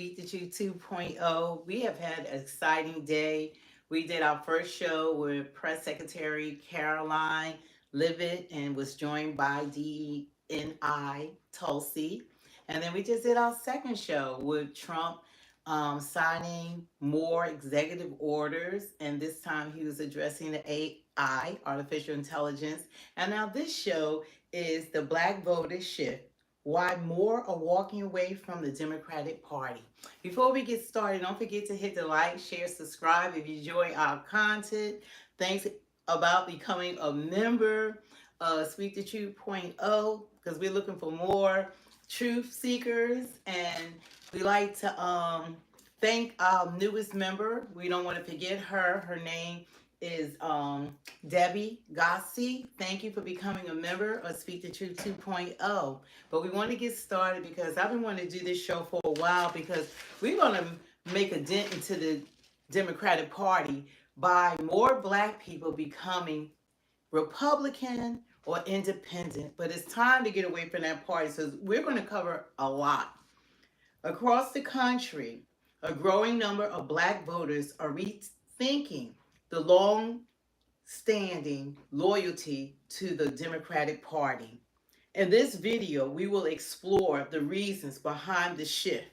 Speak the Truth 2.0. We have had an exciting day. We did our first show with Press Secretary Caroline Livet and was joined by DNI Tulsi. And then we just did our second show with Trump signing more executive orders. And this time he was addressing the AI, artificial intelligence. And now this show is the Black Voter Shift, why more are walking away from the Democratic Party. Before we get started, don't forget to hit the like, share, subscribe if you enjoy our content. Thanks about becoming a member of Speak the Truth 2.0 because we're looking for more truth seekers, and we like to thank our newest member. We don't want to forget her. Her name is Debbie Gossi. Thank you for becoming a member of Speak the Truth 2.0. But we want to get started because I've been wanting to do this show for a while because we're going to make a dent into the Democratic Party by more Black people becoming Republican or independent. But it's time to get away from that party. So we're going to cover a lot. Across the country, a growing number of Black voters are rethinking the long-standing loyalty to the Democratic Party. In this video, we will explore the reasons behind the shift: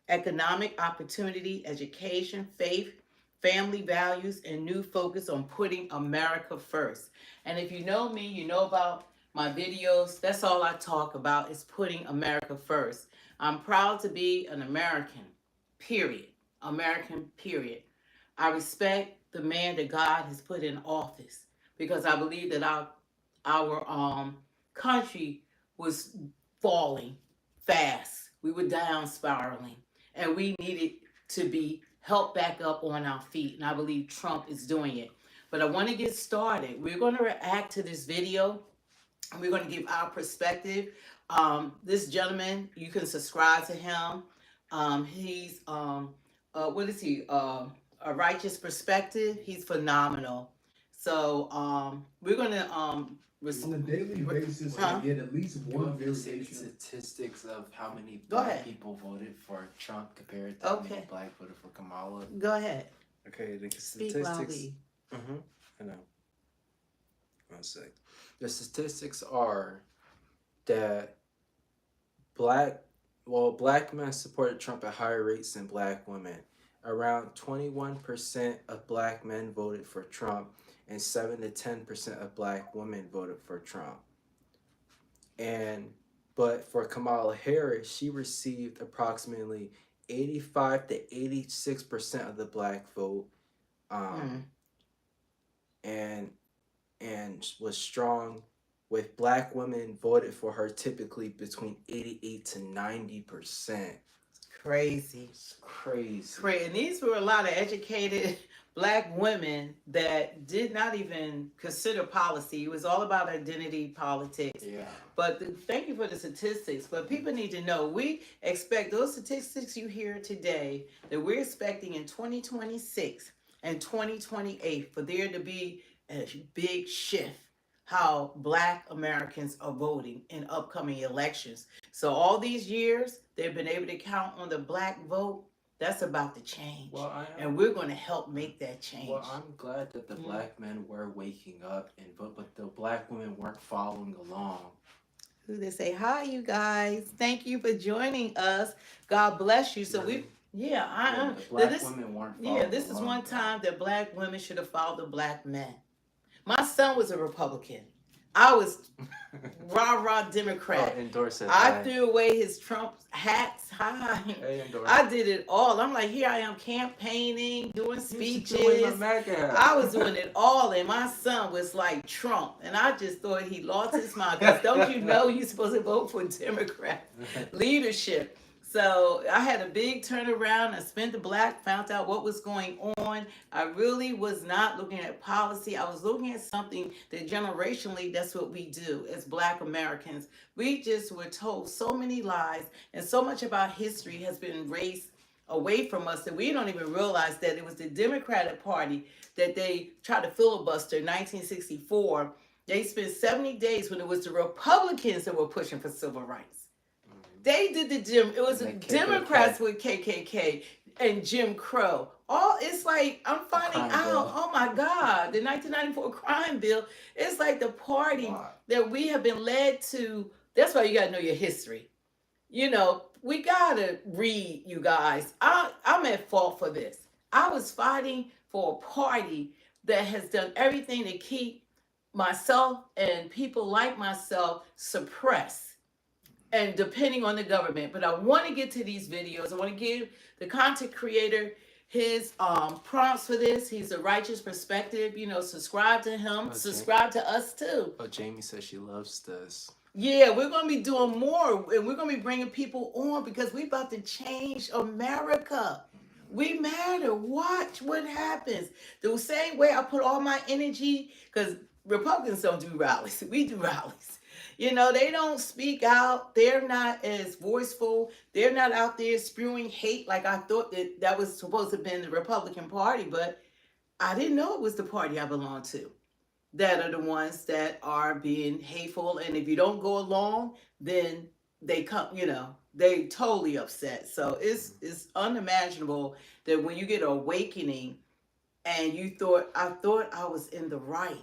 economic opportunity, education, faith, family values, and new focus on putting America first. And if you know me, you know about my videos. That's all I talk about is putting America first. I'm proud to be an American, period. American, period. I respect the man that God has put in office because I believe that our country was falling fast. We were down spiraling, and we needed to be helped back up on our feet. And I believe Trump is doing it. But I want to get started. We're going to react to this video, and we're going to give our perspective. This gentleman, you can subscribe to him. He's what is he? A Righteous Perspective. He's phenomenal. So we're gonna on a daily basis, I get at least one variation. Statistics of how many Go Black ahead. people voted for Trump compared to how many Okay. Black voted for Kamala. Go ahead. Okay, the Speak statistics. loudly. I know. One sec. The statistics are that Black men supported Trump at higher rates than Black women. Around 21% of Black men voted for Trump, and 7 to 10% of Black women voted for Trump. But for Kamala Harris, she received approximately 85 to 86% of the Black vote, and was strong. With Black women voted for her typically between 88 to 90%. Crazy. It's crazy. Great. And these were a lot of educated Black women that did not even consider policy. It was all about identity politics. Yeah. But thank you for the statistics. But people need to know, we expect those statistics you hear today, that we're expecting in 2026 and 2028 for there to be a big shift how Black Americans are voting in upcoming elections. So all these years, they've been able to count on the Black vote. That's about to change. And we're going to help make that change. Well, I'm glad that the Black men were waking up and vote, but the Black women weren't following along. Who they say, hi, you guys. Thank you for joining us. God bless you. So Really? the Black women weren't following this is along, one though. time that Black women should have followed the Black men. My son was a Republican. I was rah-rah Democrat. Endorse it. I threw away his Trump hats. I did it all. I'm like, here I am campaigning, doing speeches. I was doing it all, and my son was like Trump. And I just thought he lost his mind. Because don't you know you're supposed to vote for Democrat leadership? So I had a big turnaround. I spent the Black, found out what was going on. I really was not looking at policy. I was looking at something that generationally, that's what we do as Black Americans. We just were told so many lies, and so much of our history has been erased away from us that we don't even realize that it was the Democratic Party that they tried to filibuster in 1964. They spent 70 days when it was the Republicans that were pushing for civil rights. They did the Jim. It was And the Democrats KKK. with KKK and Jim Crow. All it's like I'm finding crime out. bill. Oh my God, the 1994 crime bill. It's like the party Why? that we have been led to. That's why you got to know your history. You know, we gotta read, you guys. I'm at fault for this. I was fighting for a party that has done everything to keep myself and people like myself suppressed and depending on the government. But I want to get to these videos. I want to give the content creator his prompts for this. He's a righteous perspective. You know, subscribe to him. Okay. Subscribe to us too. Oh, Jamie says she loves this. Yeah, we're going to be doing more, and we're going to be bringing people on because we're about to change America. We matter. Watch what happens. The same way I put all my energy, because Republicans don't do rallies. We do rallies. You know, they don't speak out. They're not as voiceful. They're not out there spewing hate like I thought that was supposed to have been the Republican Party, but I didn't know it was the party I belonged to that are the ones that are being hateful. And if you don't go along, then they come, you know, they totally upset. So it's unimaginable that when you get an awakening and I thought I was in the right.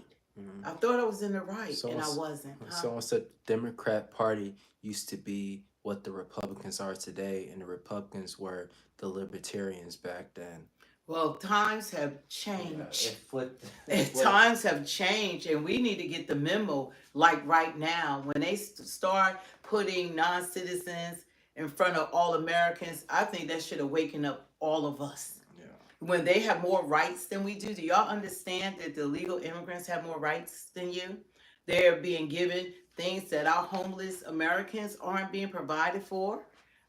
I thought I was in the right, and I wasn't. Someone said the Democrat Party used to be what the Republicans are today, and the Republicans were the Libertarians back then. Well, times have changed. It flipped. Times have changed, and we need to get the memo. Like right now, when they start putting non-citizens in front of all Americans, I think that should awaken up all of us. When they have more rights than we do y'all understand that the illegal immigrants have more rights than you? They're being given things that our homeless Americans aren't being provided for.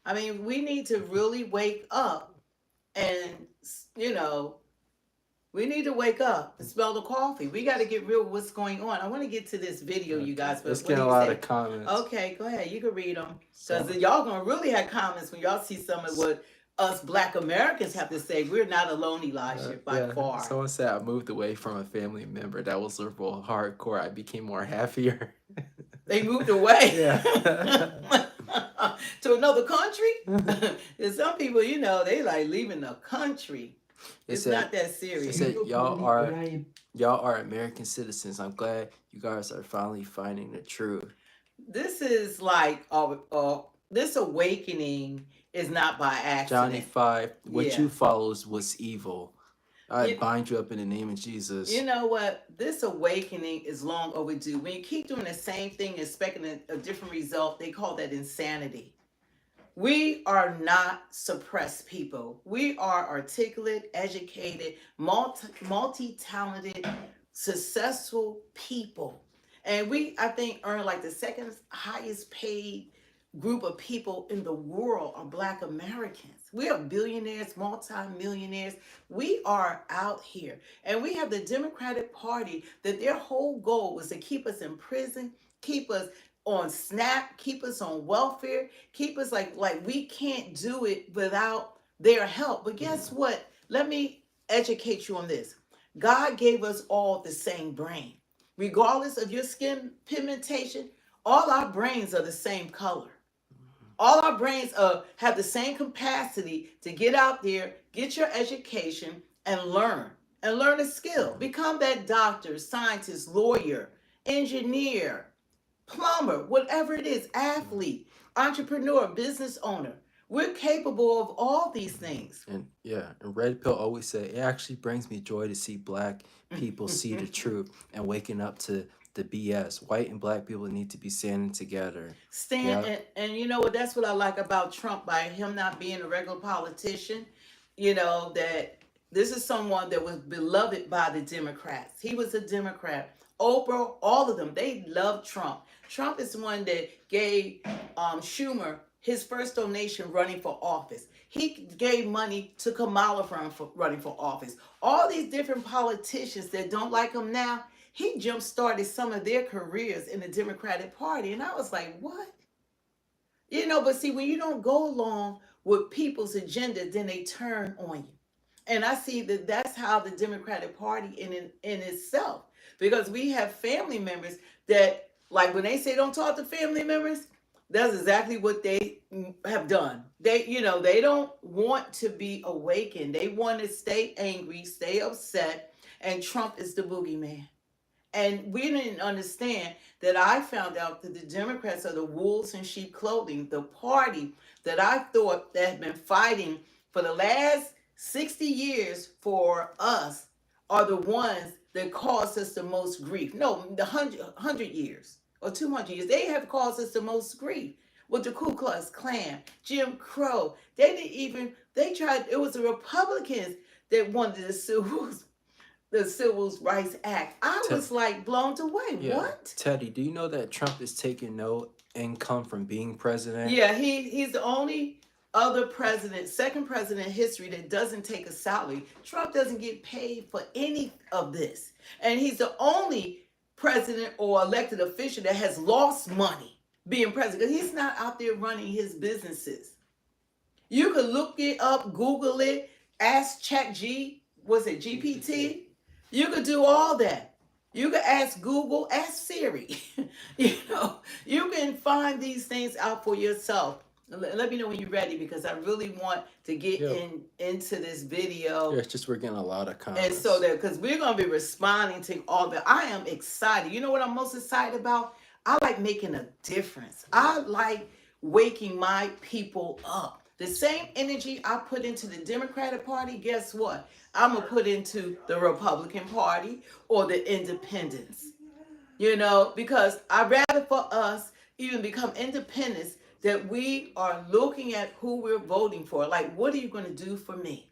I mean, we need to really wake up and, you know, we need to wake up and smell the coffee. We got to get real with what's going on. I want to get to this video, you guys. Let's get a lot of comments. Okay, go ahead. You can read them. Because y'all going to really have comments when y'all see some of what us Black Americans have to say. We're not alone, Elijah, by far. Someone said I moved away from a family member that was liberal hardcore. I became more happier. They moved away. Yeah. To another country? And some people, you know, they like leaving the country. It's not that serious. They said y'all are American citizens. I'm glad you guys are finally finding the truth. This is like this awakening is not by accident. Johnny 5, what you follows was evil. I bind you up in the name of Jesus. You know what? This awakening is long overdue. When you keep doing the same thing and expecting a different result, they call that insanity. We are not suppressed people. We are articulate, educated, multi-talented, successful people. And we, I think, earn like the second highest paid group of people in the world are Black Americans. We are billionaires, multi-millionaires. We are out here. And we have the Democratic Party that their whole goal was to keep us in prison, keep us on SNAP, keep us on welfare, keep us like we can't do it without their help. But guess what? Let me educate you on this. God gave us all the same brain. Regardless of your skin pigmentation, all our brains are the same color. All our brains have the same capacity to get out there, get your education, and learn a skill. Become that doctor, scientist, lawyer, engineer, plumber, whatever it is, athlete, entrepreneur, business owner. We're capable of all these things. And Red Pill always said, it actually brings me joy to see Black people see the truth and waking up to the BS. White and Black people need to be standing together. And you know what? That's what I like about Trump, by him not being a regular politician. You know, that this is someone that was beloved by the Democrats. He was a Democrat. Oprah, all of them, they love Trump. Trump is the one that gave Schumer his first donation running for office. He gave money to Kamala for running for office. All these different politicians that don't like him now, he jump-started some of their careers in the Democratic Party. And I was like, what? You know, but see, when you don't go along with people's agenda, then they turn on you. And I see that that's how the Democratic Party in itself, because we have family members that, like when they say don't talk to family members, That's exactly what they have done. They don't want to be awakened. They want to stay angry, stay upset, and Trump is the boogeyman. And we didn't understand that. I found out that the Democrats are the wolves in sheep clothing, the party that I thought that had been fighting for the last 60 years for us are the ones that caused us the most grief. No, the 100 years or 200 years, they have caused us the most grief. With the Ku Klux Klan, Jim Crow, they didn't even, they tried, it was the Republicans that wanted to sue the Civil Rights Act. I was like blown away. Yeah. What? Teddy, do you know that Trump is taking no income from being president? Yeah, he's the only other president, second president in history that doesn't take a salary. Trump doesn't get paid for any of this. And he's the only president or elected official that has lost money being president. He's not out there running his businesses. You could look it up, Google it, ask GPT? You could do all that. You could ask Google, ask Siri. You can find these things out for yourself. Let me know when you're ready, because I really want to get into this video. Yeah, it's just we're getting a lot of comments. And so that, because we're going to be responding to all that. I am excited. You know what I'm most excited about? I like making a difference. I like waking my people up. The same energy I put into the Democratic Party, guess what? I'm going to put into the Republican Party or the independents. Because I'd rather for us even become independents that we are looking at who we're voting for. Like, what are you going to do for me?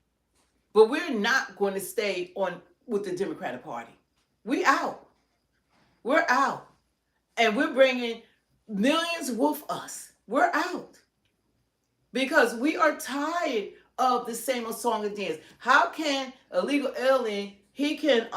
But we're not going to stay on with the Democratic Party. We out. We're out. And we're bringing millions with us. We're out. Because we are tired of the same old song and dance. How can a legal alien, he can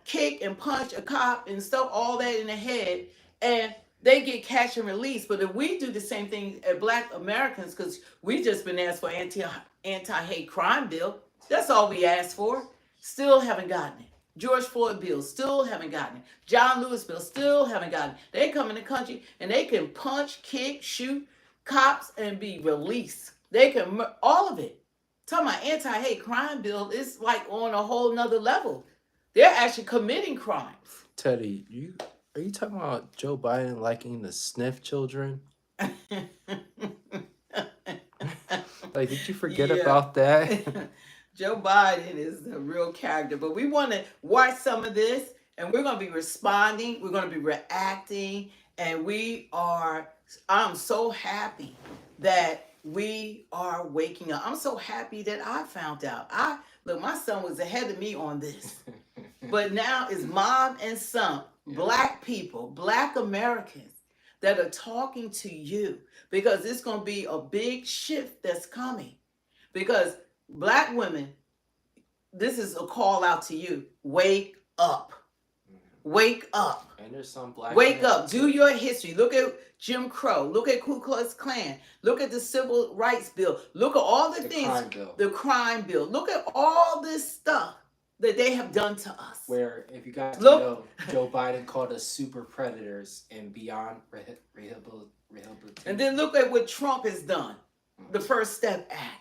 kick and punch a cop and stuff all that in the head, and they get catch and release? But if we do the same thing at Black Americans, because we just been asked for anti-hate crime bill, that's all we asked for. Still haven't gotten it. George Floyd bill, still haven't gotten it. John Lewis bill, still haven't gotten it. They come in the country and they can punch, kick, shoot cops and be released. They can, all of it. Talking about anti-hate crime bill is like on a whole nother level. They're actually committing crimes. Teddy, are you talking about Joe Biden liking the sniff children? Like, did you forget about that? Joe Biden is a real character, but we want to watch some of this, and we're going to be responding. We're going to be reacting, and I'm so happy that we are waking up. I'm so happy that I found out. Look, my son was ahead of me on this, but now it's mom and son, Black people, Black Americans that are talking to you, because it's going to be a big shift that's coming. Because Black women, this is a call out to you. Wake up. Wake up. And there's some Black Wake up. Do your history. Look at Jim Crow. Look at Ku Klux Klan. Look at the Civil Rights Bill. Look at all the things. Crime bill. The crime bill. Look at all this stuff that they have done to us. Where, if you guys know, Joe Biden called us super predators and beyond rehabilitation. And then look at what Trump has done. The First Step Act.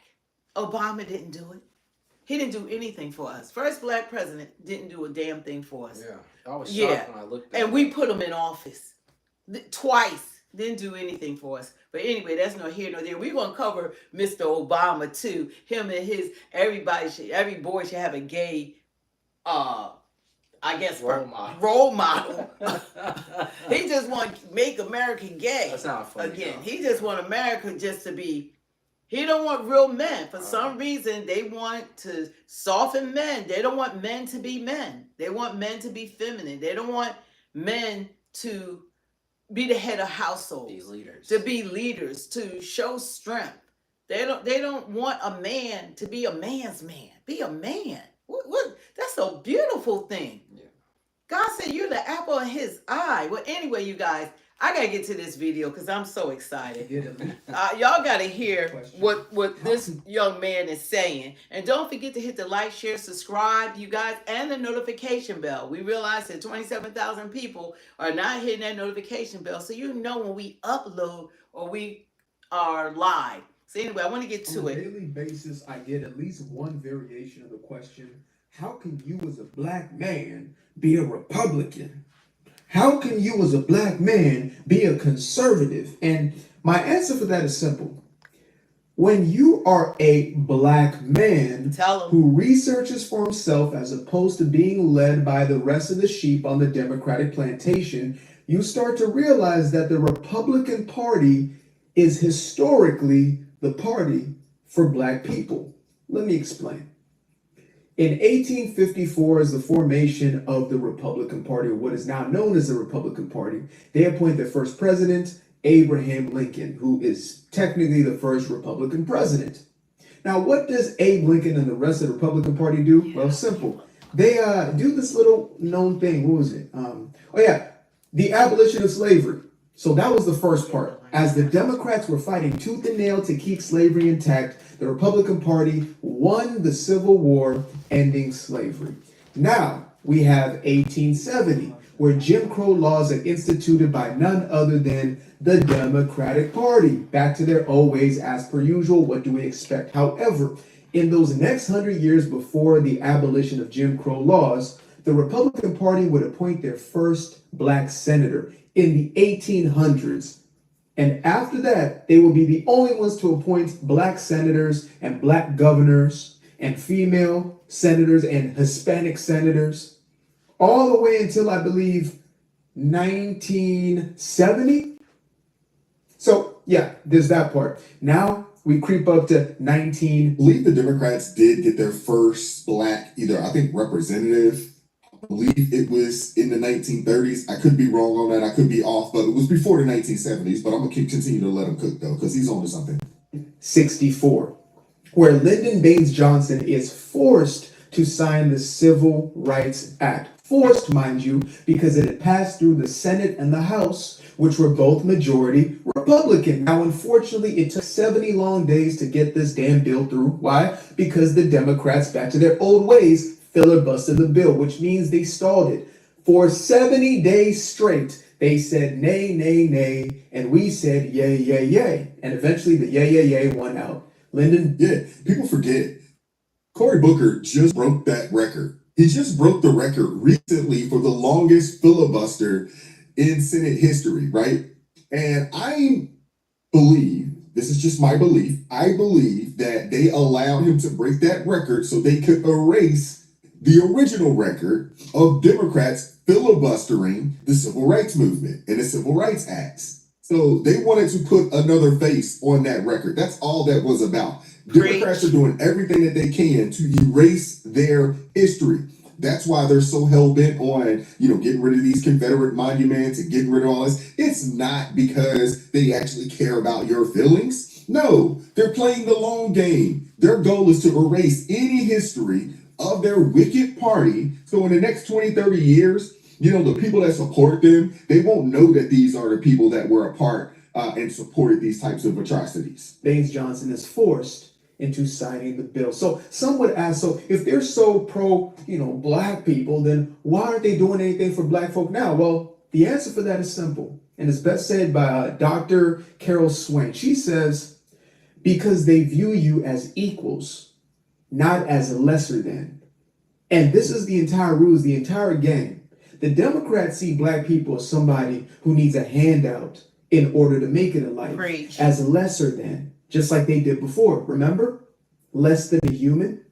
Obama didn't do it. He didn't do anything for us. First Black president didn't do a damn thing for us. Yeah, I was shocked when I looked at and we put him in office twice. Didn't do anything for us. But anyway, that's no here nor there. We're gonna cover Mr. Obama too. Him and every boy should have a gay, role model. He just want to make America gay. That's not funny again. though. He just want America just to be. He don't want real men. For some reason, they want to soften men. They don't want men to be men. They want men to be feminine. They don't want men to be the head of households. To be leaders, to show strength. They don't want a man to be a man's man. Be a man. What? That's a beautiful thing. Yeah. God said you're the apple of his eye. Well, anyway, you guys, I gotta get to this video because I'm so excited. Get at least Y'all gotta hear Question. what this young man is saying, and don't forget to hit the like, share, subscribe, you guys, and the notification bell. We realize that 27,000 people are not hitting that notification bell, so you know when we upload or we are live. So anyway, I want to get to on a it. daily basis, I get at least one variation of the question: how can you, as a black man, be a Republican? How can you, as a black man, be a conservative? And my answer for that is simple. When you are a black man Tell 'em. who researches for himself as opposed to being led by the rest of the sheep on the Democratic plantation, you start to realize that the Republican Party is historically the party for black people. Let me explain. In 1854, as the formation of the Republican Party, or what is now known as the Republican Party, they appoint their first president, Abraham Lincoln, who is technically the first Republican president. Now, what does Abe Lincoln and the rest of the Republican Party do? Well, simple. They do this little known thing. What was it? The abolition of slavery. So that was the first part. As the Democrats were fighting tooth and nail to keep slavery intact, the Republican Party won the Civil War, ending slavery. Now we have 1870, where Jim Crow laws are instituted by none other than the Democratic Party. Back to their old ways as per usual. What do we expect? However, in those next 100 years before the abolition of Jim Crow laws, the Republican Party would appoint their first black senator in the 1800s. And after that, they will be the only ones to appoint black senators and black governors and female senators and Hispanic senators, all the way until, I believe, 1970. So yeah, there's that part. Now we creep up to 19. I believe the Democrats did get their first black, I think representative. I believe it was in the 1930s. I could be wrong on that. I could be off, but it was before the 1970s. But I'm going to continue to let him cook, though, because he's on to something. 64, where Lyndon Baines Johnson is forced to sign the Civil Rights Act. Forced, mind you, because it had passed through the Senate and the House, which were both majority Republican. Now, unfortunately, it took 70 long days to get this damn bill through. Why? Because the Democrats, back to their old ways, filibustered the bill, which means they stalled it. For 70 days straight, they said nay, nay, nay, and we said yay, yay, yay. And eventually the yay, yay, yay won out. Lyndon? Yeah, people forget. Cory Booker just broke that record. He just broke the record recently for the longest filibuster in Senate history, right? And I believe, this is just my belief, I believe that they allowed him to break that record so they could erase the original record of Democrats filibustering the Civil Rights Movement and the Civil Rights Acts. So they wanted to put another face on that record. That's all that was about. Democrats are doing everything that they can to erase their history. That's why they're so hell-bent on, getting rid of these Confederate monuments and getting rid of all this. It's not because they actually care about your feelings. No, they're playing the long game. Their goal is to erase any history of their wicked party. So in the next 20, 30 years, the people that support them, they won't know that these are the people that were a part and supported these types of atrocities. Baines Johnson is forced into signing the bill. So some would ask, so if they're so pro, black people, then why aren't they doing anything for black folk now? Well, the answer for that is simple. And it's best said by Dr. Carol Swain. She says, because they view you as equals, not as lesser than. And this is the entire rules, the entire game. The Democrats see black people as somebody who needs a handout in order to make it in life. Preach. As lesser than, just like they did before. Remember? Less than a human.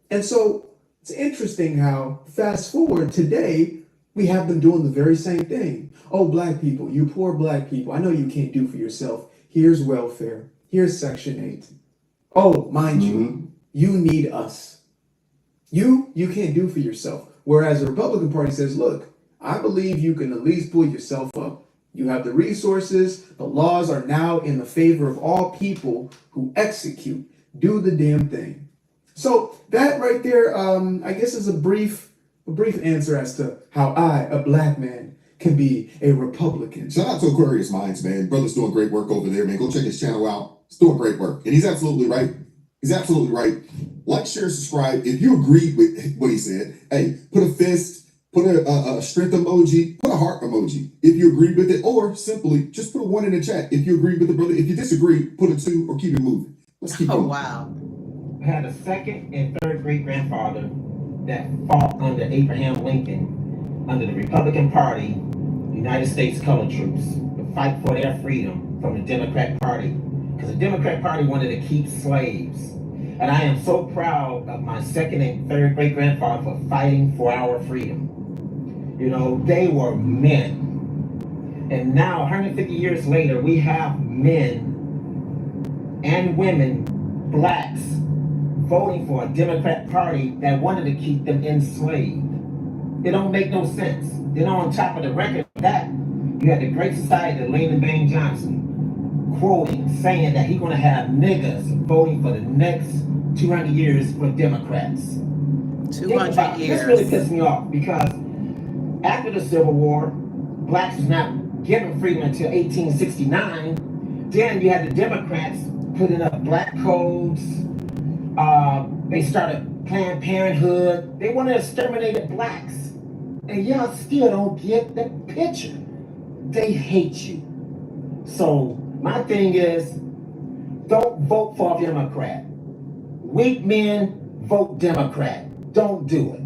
And so it's interesting how fast forward today, we have them doing the very same thing. Oh, black people, you poor black people. I know you can't do for yourself. Here's welfare. Here's Section 8. Oh, mind you, you need us. You can't do for yourself. Whereas the Republican Party says, look, I believe you can at least pull yourself up. You have the resources. The laws are now in the favor of all people who execute. Do the damn thing. So that right there, I guess is a brief answer as to how I, a black man, can be a Republican. Shout out to Aquarius Minds, man. Brother's doing great work over there, man. Go check his channel out. He's doing great work. And he's absolutely right. He's absolutely right. Like, share, subscribe. If you agree with what he said, hey, put a fist, put a strength emoji, put a heart emoji if you agree with it, or simply just put a 1 in the chat if you agree with the brother. If you disagree, put a 2 or keep it moving. Let's keep going. Wow. I had a second and third great grandfather that fought under Abraham Lincoln, under the Republican Party, United States colored troops, to fight for their freedom from the Democrat Party. Because the Democrat Party wanted to keep slaves. And I am so proud of my second and third great grandfather for fighting for our freedom. You know, they were men. And now, 150 years later, we have men and women, blacks, voting for a Democrat Party that wanted to keep them enslaved. It don't make no sense. Then on top of the record of that, you had the Great Society of Lyndon Baines Johnson quoting, saying that he's gonna have niggas voting for the next 200 years for Democrats. 200 years. This really pissed me off because after the Civil War, blacks was not given freedom until 1869. Then you had the Democrats putting up black codes. They started Planned Parenthood. They want to exterminate blacks. And y'all still don't get the picture. They hate you. So my thing is, don't vote for a Democrat. Weak men, vote Democrat. Don't do it.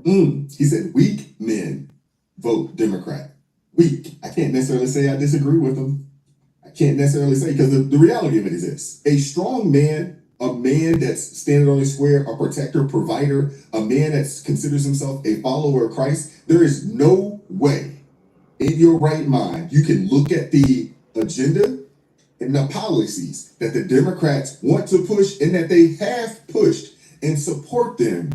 He said weak men vote Democrat. Weak. I can't necessarily say I disagree with him. I can't necessarily say, because the reality of it is this. A strong man, a man that's standing on his square, a protector, provider, a man that considers himself a follower of Christ, there is no way in your right mind you can look at the agenda and the policies that the Democrats want to push and that they have pushed and support them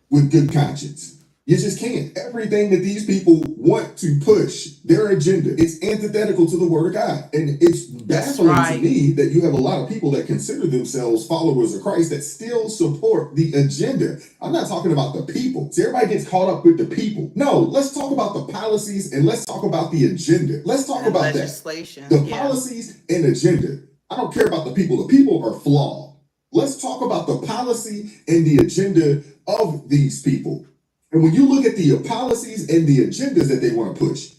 with good conscience. You just can't. Everything that these people want to push, their agenda, it's antithetical to the word of God. And it's baffling to me that you have a lot of people that consider themselves followers of Christ that still support the agenda. I'm not talking about the people. See, everybody gets caught up with the people. No, let's talk about the policies and let's talk about the agenda. Let's talk about legislation. The policies and agenda. I don't care about the people. The people are flawed. Let's talk about the policy and the agenda of these people. And when you look at the policies and the agendas that they want to push,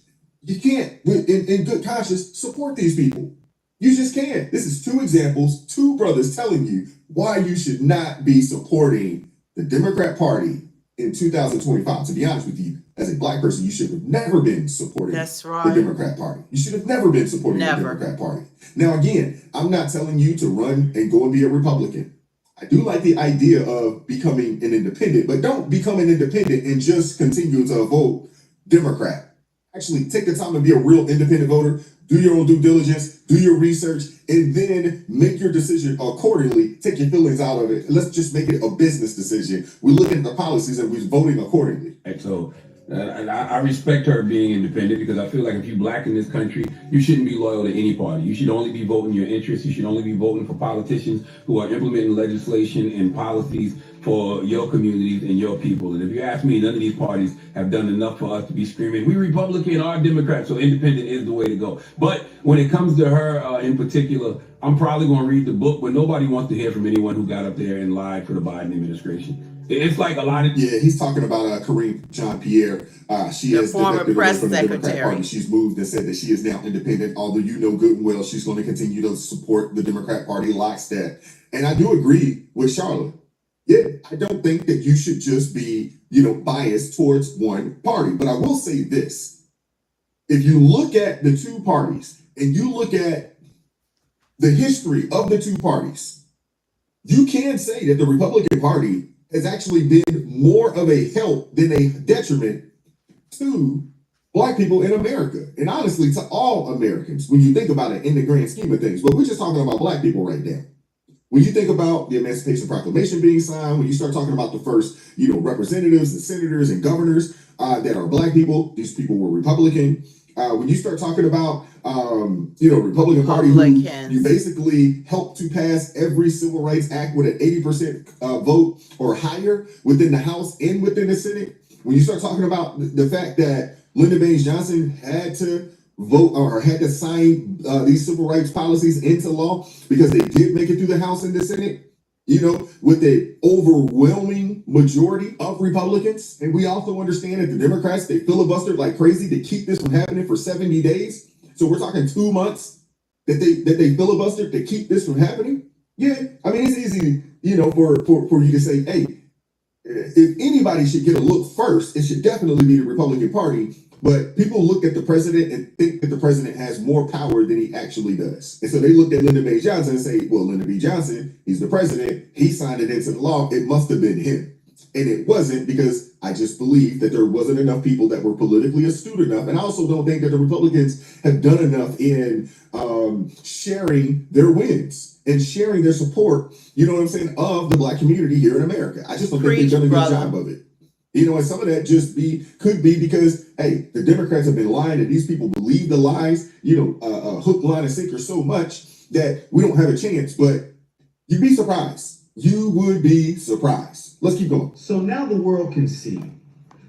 you can't, in good conscience, support these people. You just can't. This is 2 examples, 2 brothers telling you why you should not be supporting the Democrat Party in 2025. To be honest with you, as a black person, you should have never been supporting the Democrat Party. You should have never been supporting the Democrat Party. Now, again, I'm not telling you to run and go and be a Republican. I do like the idea of becoming an independent, but don't become an independent and just continue to vote Democrat. Actually, take the time to be a real independent voter, do your own due diligence, do your research, and then make your decision accordingly. Take your feelings out of it. Let's just make it a business decision. We look at the policies and we're voting accordingly. And so I respect her being independent, because I feel like if you're black in this country, you shouldn't be loyal to any party. You should only be voting your interests. You should only be voting for politicians who are implementing legislation and policies for your communities and your people. And if you ask me, none of these parties have done enough for us to be screaming, we Republican, our Democrat, so independent is the way to go. But when it comes to her in particular, I'm probably going to read the book, but nobody wants to hear from anyone who got up there and lied for the Biden administration. It's like a lot of... Yeah, he's talking about Kareem Jean-Pierre. She is former press secretary. She's moved and said that she is now independent, although you know good and well she's going to continue to support the Democrat Party lockstep. And I do agree with Charlotte. Yeah, I don't think that you should just be, biased towards one party. But I will say this. If you look at the 2 parties and you look at the history of the 2 parties, you can say that the Republican Party has actually been more of a help than a detriment to black people in America. And honestly, to all Americans, when you think about it in the grand scheme of things. But we're just talking about black people right now. When you think about the Emancipation Proclamation being signed, when you start talking about the first, representatives and senators and governors that are black people, these people were Republican. When you start talking about, Republican Party, who you basically helped to pass every Civil Rights Act with an 80% vote or higher within the House and within the Senate. When you start talking about the fact that Lyndon Baines Johnson had to vote or had to sign these civil rights policies into law because they did make it through the House and the Senate, with the overwhelming majority of Republicans. And we also understand that the Democrats, they filibustered like crazy to keep this from happening for 70 days. So we're talking 2 months that they filibustered to keep this from happening. Yeah, I mean, it's easy, for you to say, hey, if anybody should get a look first, it should definitely be the Republican Party. But people look at the president and think that the president has more power than he actually does. And so they looked at Lyndon B. Johnson and say, well, Lyndon B. Johnson, he's the president. He signed it into the law. It must have been him. And it wasn't, because I just believe that there wasn't enough people that were politically astute enough. And I also don't think that the Republicans have done enough in sharing their wins and sharing their support, of the Black community here in America. I just don't think they've done a good job of it. And some of that could be because, hey, the Democrats have been lying and these people believe the lies, hook, line, and sinker so much that we don't have a chance. But you'd be surprised. You would be surprised. Let's keep going. So now the world can see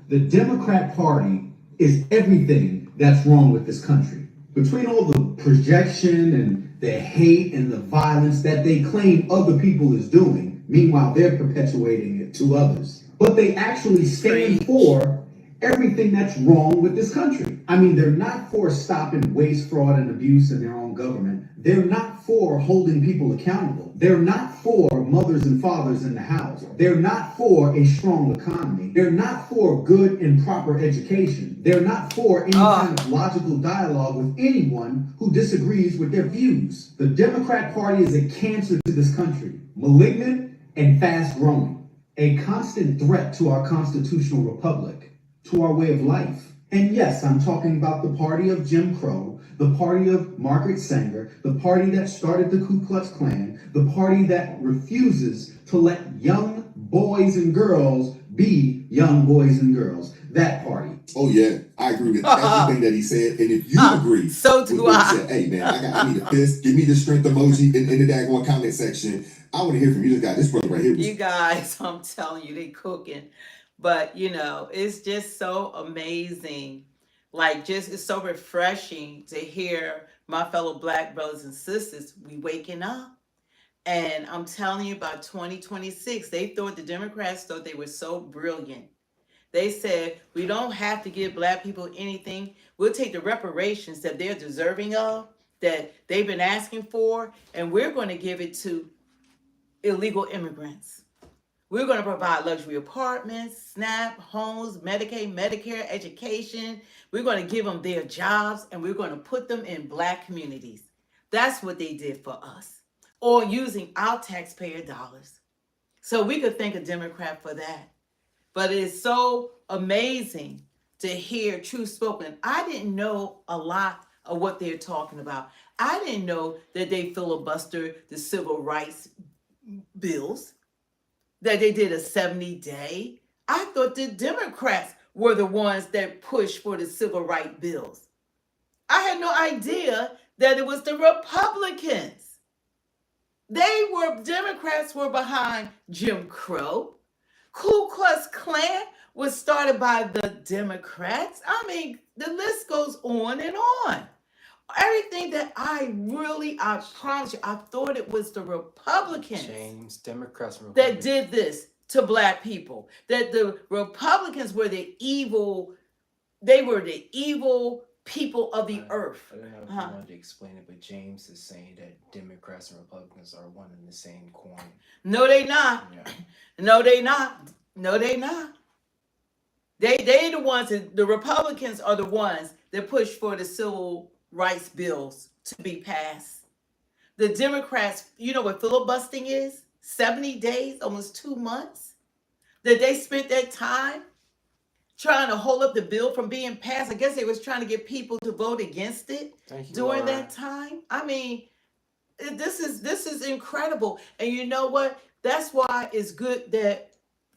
the Democrat Party is everything that's wrong with this country. Between all the projection and the hate and the violence that they claim other people is doing, meanwhile they're perpetuating it to others. But they actually stand for everything that's wrong with this country. I mean, they're not for stopping waste, fraud, and abuse in their own government. They're not for holding people accountable. They're not for mothers and fathers in the house. They're not for a strong economy. They're not for good and proper education. They're not for any kind of logical dialogue with anyone who disagrees with their views. The Democrat Party is a cancer to this country, malignant and fast growing. A constant threat to our constitutional republic, to our way of life. And yes, I'm talking about the party of Jim Crow, the party of Margaret Sanger, the party that started the Ku Klux Klan, the party that refuses to let young boys and girls be young boys and girls. That party. Oh yeah, I agree with everything that he said. And if you agree, so do with what I. he said, hey man, I need a fist. Give me the strength emoji in the daggone comment section. I want to hear from you. This brother right here. You guys, I'm telling you, they cooking. But it's just so amazing. It's so refreshing to hear my fellow Black brothers and sisters. We waking up. And I'm telling you, by 2026, the Democrats thought they were so brilliant. They said, we don't have to give Black people anything. We'll take the reparations that they're deserving of, that they've been asking for, and we're going to give it to illegal immigrants. We're going to provide luxury apartments, SNAP, homes, Medicaid, Medicare, education. We're going to give them their jobs, and we're going to put them in Black communities. That's what they did for us, or using our taxpayer dollars. So we could thank a Democrat for that. But it's so amazing to hear truth spoken. I didn't know a lot of what they're talking about. I didn't know that they filibustered the civil rights bills, that they did a 70-day. I thought the Democrats were the ones that pushed for the civil rights bills. I had no idea that it was the Republicans. Democrats were behind Jim Crow. Ku Klux Klan was started by the Democrats. I mean, the list goes on and on. Everything that I promise you, I thought it was the Republicans, Democrats, that did this to Black people. That the Republicans were the evil, they were the evil people of the earth. I don't know if you wanted to explain it, but James is saying that Democrats and Republicans are one and the same coin. No, they not. Yeah. No, they not. No, they not. They the ones the Republicans are the ones that push for the civil rights bills to be passed. The Democrats, you know what filibustering is? 70 days, almost 2 months. That they spent that time trying to hold up the bill from being passed. I guess they was trying to get people to vote against it during that time. I mean, this is incredible. And you know what? That's why it's good that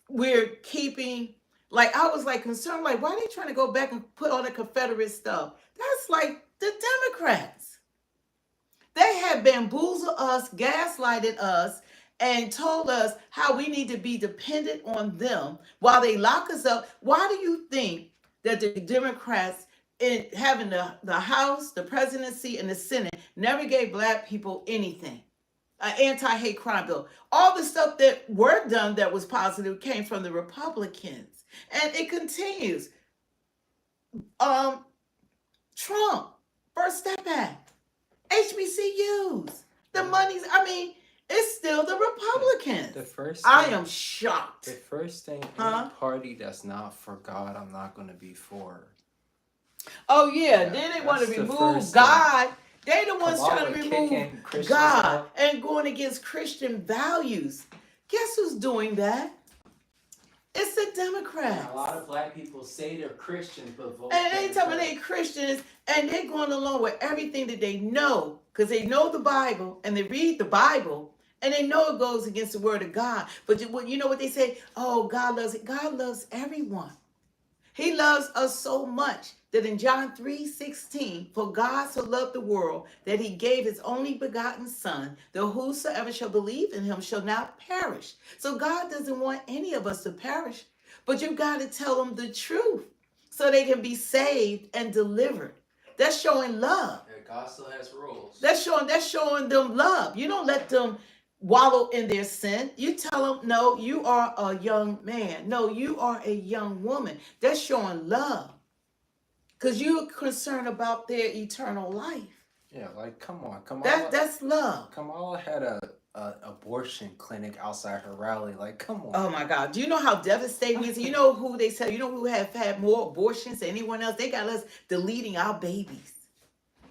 we're keeping, I was concerned, why are they trying to go back and put all the Confederate stuff? That's the Democrats. They have bamboozled us, gaslighted us, and told us how we need to be dependent on them while they lock us up. Why do you think that the Democrats in having the House, the presidency, and the Senate never gave black people anything. An anti-hate crime bill. All the stuff that were done that was positive came from the Republicans. And it continues. Trump, First Step Act, HBCUs, the money's, I mean, it's still the Republicans. The first I thing- am shocked. The first thing, Huh? any party that's not for God, I'm not going to be for. Oh yeah, Yeah, then they want to that's the remove first God. They the ones Kamala trying to kicking remove Christians God out. and going against Christian values. Guess who's doing that? It's the Democrats. A lot of black people say they're Christians, but vote. And they tell me Democrat. they Christians, and they're going along with everything that they know, because they know the Bible, and they read the Bible, and they know it goes against the word of God. But you know what they say? Oh, God loves it. God loves everyone. He loves us so much that in John 3:16, for God so loved the world that he gave his only begotten son, that whosoever shall believe in him shall not perish. So God doesn't want any of us to perish, but you got to tell them the truth so they can be saved and delivered. That's showing love. Yeah, God still has rules. That's showing them love. You don't let them wallow in their sin. You tell them, no, you are a young man. No, you are a young woman. That's showing love. Because you're concerned about their eternal life. Yeah, like come on, Kamala. That's love. Kamala had a abortion clinic outside her rally. Like, come on. Oh my God. Do you know how devastating it is? You know who they said, you know who have had more abortions than anyone else? They got us deleting our babies.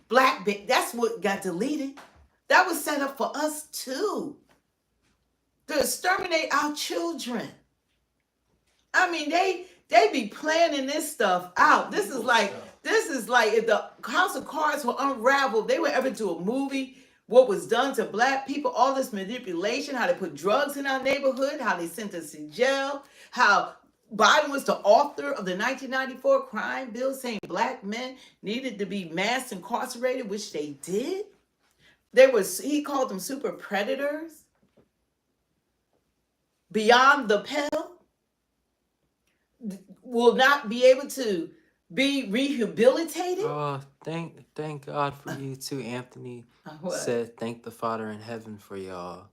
That's what got deleted. That was set up for us too. To exterminate our children. I mean, they be planning this stuff out. This is like if the House of Cards were unraveled, they would ever do a movie, what was done to black people, all this manipulation, how they put drugs in our neighborhood, how they sent us in jail, how Biden was the author of the 1994 crime bill saying black men needed to be mass incarcerated, which they did. He called them super predators. Beyond the pale, will not be able to be rehabilitated. Oh, thank God for you too, Anthony. What? Said thank the Father in heaven for y'all.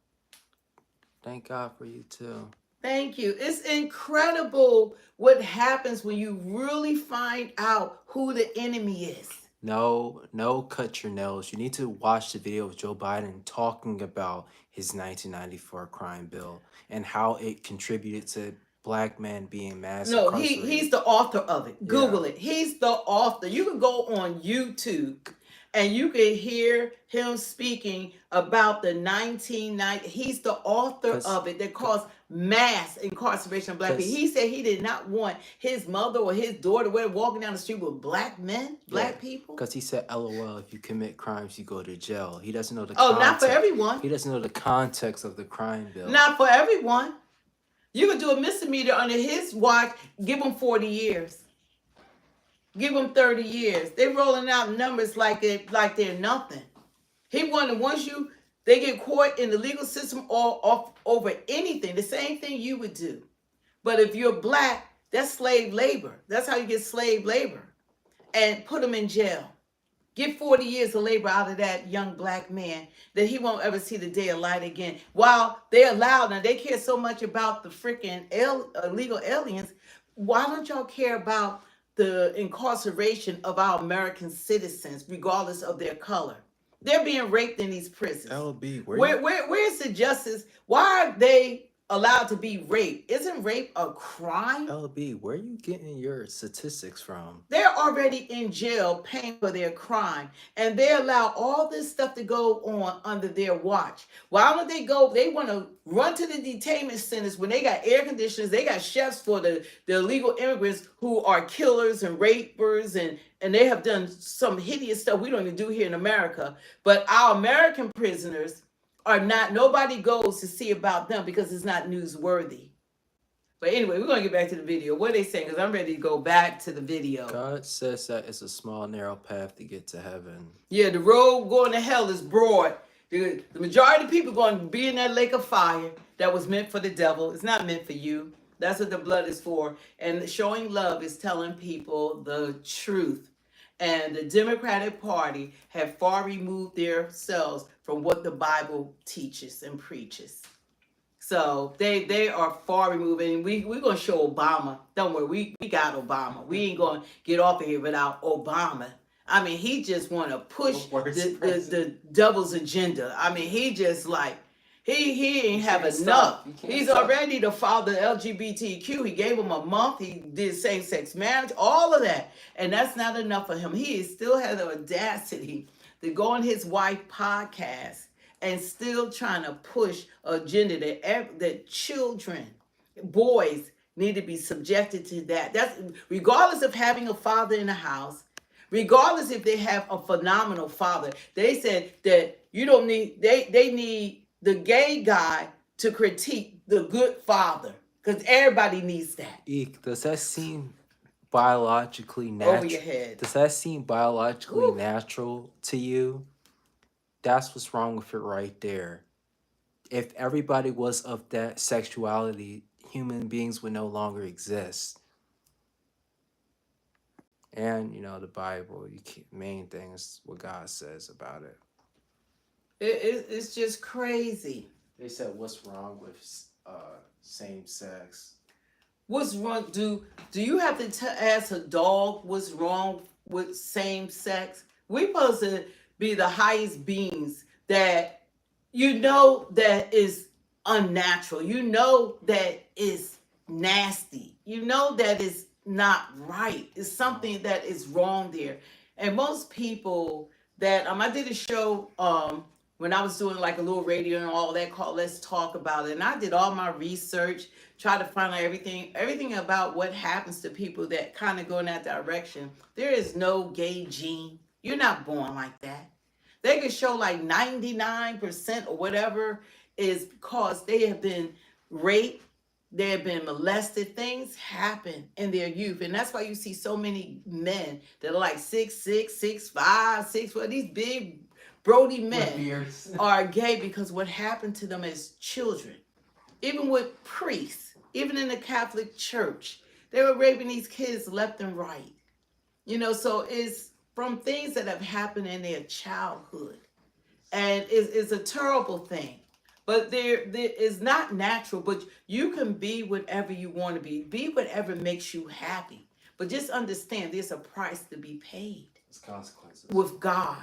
Thank God for you too. Thank you. It's incredible what happens when you really find out who the enemy is. No, cut your nails. You need to watch the video of Joe Biden talking about his 1994 crime bill and how it contributed to black men being mass No, incarcerated. he's the author of it. Google it. He's the author. You can go on YouTube and you can hear him speaking about the 1990. He's the author of it that caused mass incarceration of black people. He said he did not want his mother or his daughter walking down the street with black men, black people. Because he said, LOL, if you commit crimes, you go to jail. He doesn't know the Oh, context. not for everyone. He doesn't know the context of the crime bill. Not for everyone. You could do a misdemeanor under his watch, give them 40 years. Give them 30 years. They're rolling out numbers like they're nothing. He wanted once they get caught in the legal system or over anything, the same thing you would do. But if you're black, that's slave labor. That's how you get slave labor. And put them in jail. Get 40 years of labor out of that young black man that he won't ever see the day of light again. While they're allowed, now they care so much about the freaking illegal aliens. Why don't y'all care about the incarceration of our American citizens, regardless of their color? They're being raped in these prisons. LB, Where's the justice? Why are they allowed to be raped? Isn't rape a crime? LB, where are you getting your statistics from? They're already in jail paying for their crime, and they allow all this stuff to go on under their watch. Why don't they go? They want to run to the detainment centers when they got air conditioners, they got chefs for the illegal immigrants who are killers and rapers, and they have done some hideous stuff we don't even do here in America. But our American prisoners are not, nobody goes to see about them because it's not newsworthy. But anyway, we're going to get back to the video. What are they saying? Because I'm ready to go back to the video. God says that it's a small, narrow path to get to heaven. Yeah, the road going to hell is broad. The majority of people going to be in that lake of fire that was meant for the devil. It's not meant for you. That's what the blood is for. And showing love is telling people the truth. And the Democratic Party have far removed themselves from what the Bible teaches and preaches. So they are far removed, and we're gonna show Obama. Don't worry, we got Obama. We ain't gonna get off of here without Obama. I mean, he just want to push the devil's agenda. I mean, he just like he ain't have enough. He's already the father of LGBTQ. He gave him a month. He did same-sex marriage, all of that, and that's not enough for him. He still has the audacity to go on his wife podcast and still trying to push agenda that children, boys need to be subjected to that. That's regardless of having a father in the house, regardless if they have a phenomenal father. They said that you don't need they need the gay guy to critique the good father because everybody needs that. Eek, does that seem biologically Over natural? your head. Does that seem biologically Ooh. natural to you? That's what's wrong with it right there. If everybody was of that sexuality, human beings would no longer exist. And, you know, the Bible, main thing is what God says about it. It's just crazy. They said, what's wrong with same sex? What's wrong? Do you have to ask a dog what's wrong with same sex? We're supposed to be the highest beings that you know that is unnatural. You know that is nasty. You know that is not right. It's something that is wrong there. And most people that I did a show when I was doing like a little radio and all that called Let's Talk About It. And I did all my research, try to find out everything about what happens to people that kind of go in that direction. There is no gay gene. You're not born like that. They could show like 99% or whatever is because they have been raped, they have been molested. Things happen in their youth. And that's why you see so many men that are like 6'6", 6'5", 6'4", these big Brody men are gay because what happened to them as children. Even with priests, even in the Catholic Church, they were raping these kids left and right. You know, so it's from things that have happened in their childhood. And it's a terrible thing. But there is not natural, but you can be whatever you want to be. Be whatever makes you happy. But just understand there's a price to be paid. There's consequences. With God.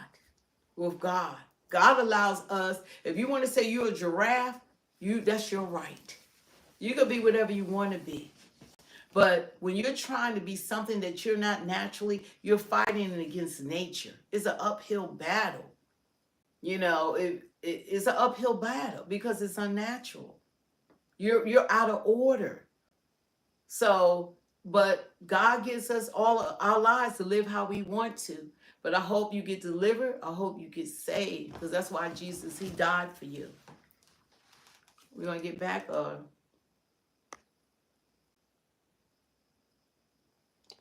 With God. God allows us, if you want to say you're a giraffe, that's your right. You can be whatever you want to be. But when you're trying to be something that you're not naturally, you're fighting against nature. It's an uphill battle. You know, it's an uphill battle because it's unnatural. You're out of order. So, but God gives us all of our lives to live how we want to. But I hope you get delivered. I hope you get saved because that's why Jesus, he died for you. We're going to get back on.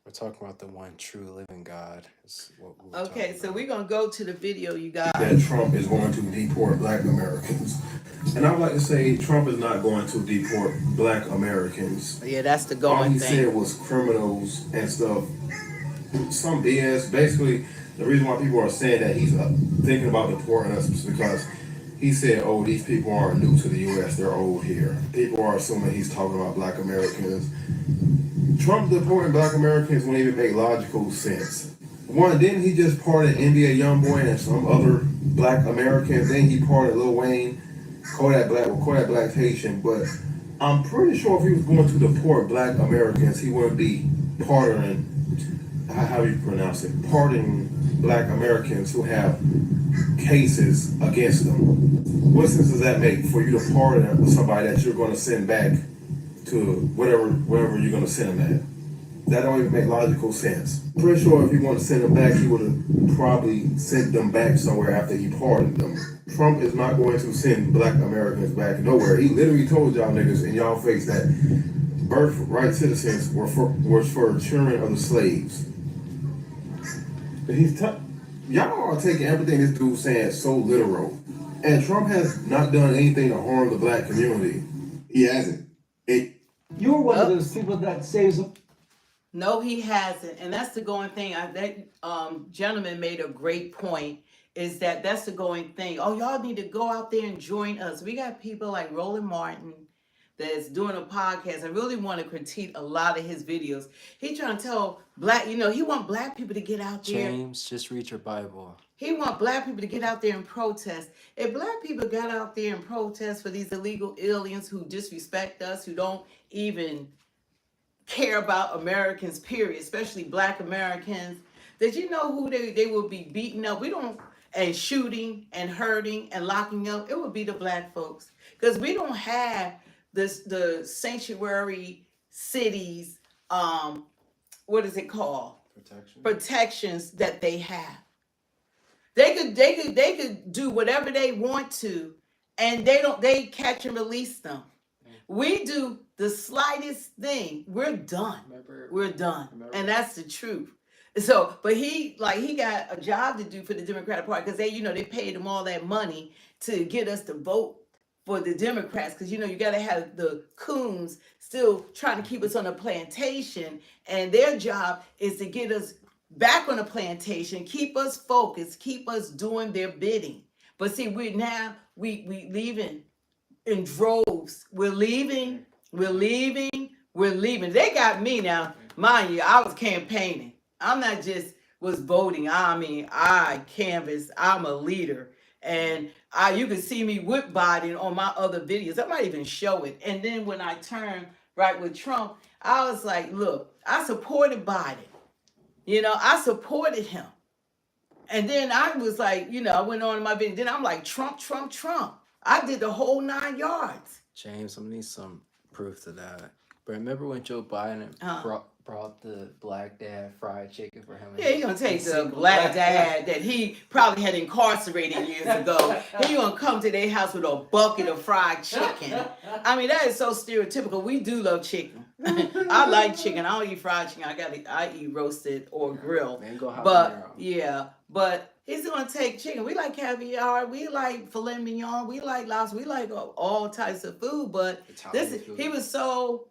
We're talking about the one true living God. Is what Okay, so we're going to go to the video, you guys. That Trump is going to deport black Americans. And I would like to say Trump is not going to deport black Americans. Yeah, that's the All going he thing. said was criminals and stuff. Some BS. Basically, the reason why people are saying that he's thinking about deporting us is because he said, oh, these people aren't new to the U.S., they're old here. People are assuming he's talking about black Americans. Trump deporting black Americans won't even make logical sense. One, didn't he just pardon NBA Youngboy and some other black Americans? Then he pardoned Lil Wayne, Kodak Black Haitian. But I'm pretty sure if he was going to deport black Americans, he wouldn't be pardoning, how do you pronounce it? Pardoning black Americans who have cases against them. What sense does that make for you to pardon somebody that you're going to send back to wherever you're going to send them at? That don't even make logical sense. Pretty sure if he wanted to send them back, he would have probably sent them back somewhere after he pardoned them. Trump is not going to send black Americans back nowhere. He literally told y'all niggas in y'all face that birthright citizens was for children of the slaves. Y'all are taking everything this dude saying so literal. And Trump has not done anything to harm the black community. He hasn't. You you're one of those people that saves them. No, he hasn't, and that's the going thing. That gentleman made a great point. Is that that's the going thing? Oh, y'all need to go out there and join us. We got people like Roland Martin that's doing a podcast. I really want to critique a lot of his videos. He trying to tell black, he want black people to get out there. James, just read your Bible. He want black people to get out there and protest. If black people got out there and protest for these illegal aliens who disrespect us, who don't even care about Americans, period, especially black Americans, did you know who they will be beating up? And shooting and hurting and locking up, it would be the black folks. Because we don't have the sanctuary cities, what is it called? Protections that they have. They could do whatever they want to, and they catch and release them. We do the slightest thing, we're done. We're done. And that's the truth. So, but he got a job to do for the Democratic Party because they paid him all that money to get us to vote for the Democrats because you got to have the coons still trying to keep us on a plantation, and their job is to get us back on a plantation, keep us focused, keep us doing their bidding. But see, we leaving in droves. We're leaving. They got me now. Mind you, I was campaigning. I'm not just was voting. I canvassed. I'm a leader. And you can see me whip bodying on my other videos. I might even show it. And then when I turned right with Trump, I was like, look, I supported Biden. I supported him. And then I was like, I went on in my video. Then I'm like, Trump. I did the whole 9 yards. James, I'm gonna need some proof to that. But remember when Joe Biden brought the black dad fried chicken for him? Yeah, he's gonna take the black dad that he probably had incarcerated years ago. He's gonna come to their house with a bucket of fried chicken. That is so stereotypical. We do love chicken. I like chicken. I don't eat fried chicken. I eat roasted or grilled. But he's gonna take chicken. We like caviar. We like filet mignon. We like lobster. We like all types of food. But he was so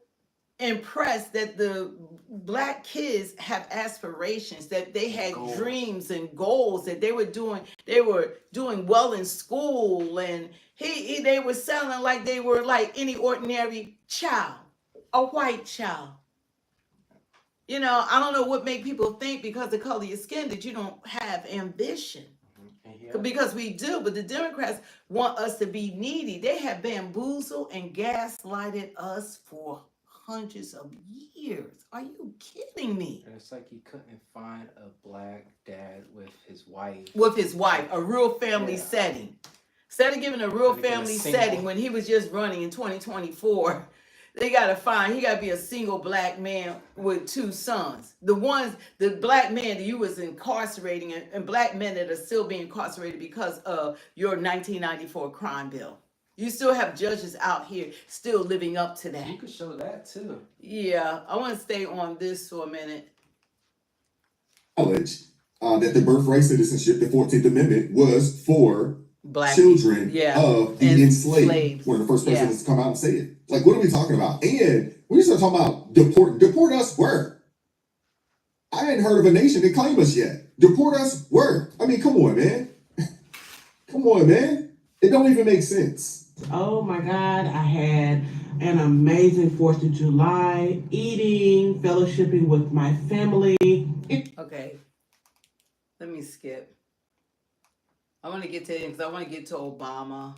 impressed that the black kids have aspirations, that they had dreams and goals, that they were doing well in school, and they were sounding like they were like any ordinary child, a white child. I don't know what make people think because of the color of your skin that you don't have ambition. Because we do, but the Democrats want us to be needy. They have bamboozled and gaslighted us for hundreds of years. Are you kidding me? And it's like he couldn't find a black dad with his wife. A real family setting. Instead of giving a real family setting when he was just running in 2024, he got to be a single black man with 2 sons. The black men that you was incarcerating and black men that are still being incarcerated because of your 1994 crime bill. You still have judges out here still living up to that. You could show that too. Yeah, I want to stay on this for a minute. Knowledge that the birthright citizenship, the 14th Amendment, was for black children of the enslaved. One of the first presidents to come out and say it. Like, what are we talking about? And when you start talking about deport us where? I hadn't heard of a nation that claimed us yet. Deport us where? Come on, man. Come on, man. It don't even make sense. Oh my God, I had an amazing 4th of July, eating, fellowshipping with my family. Okay, let me skip. I want to get to him because I want to get to Obama.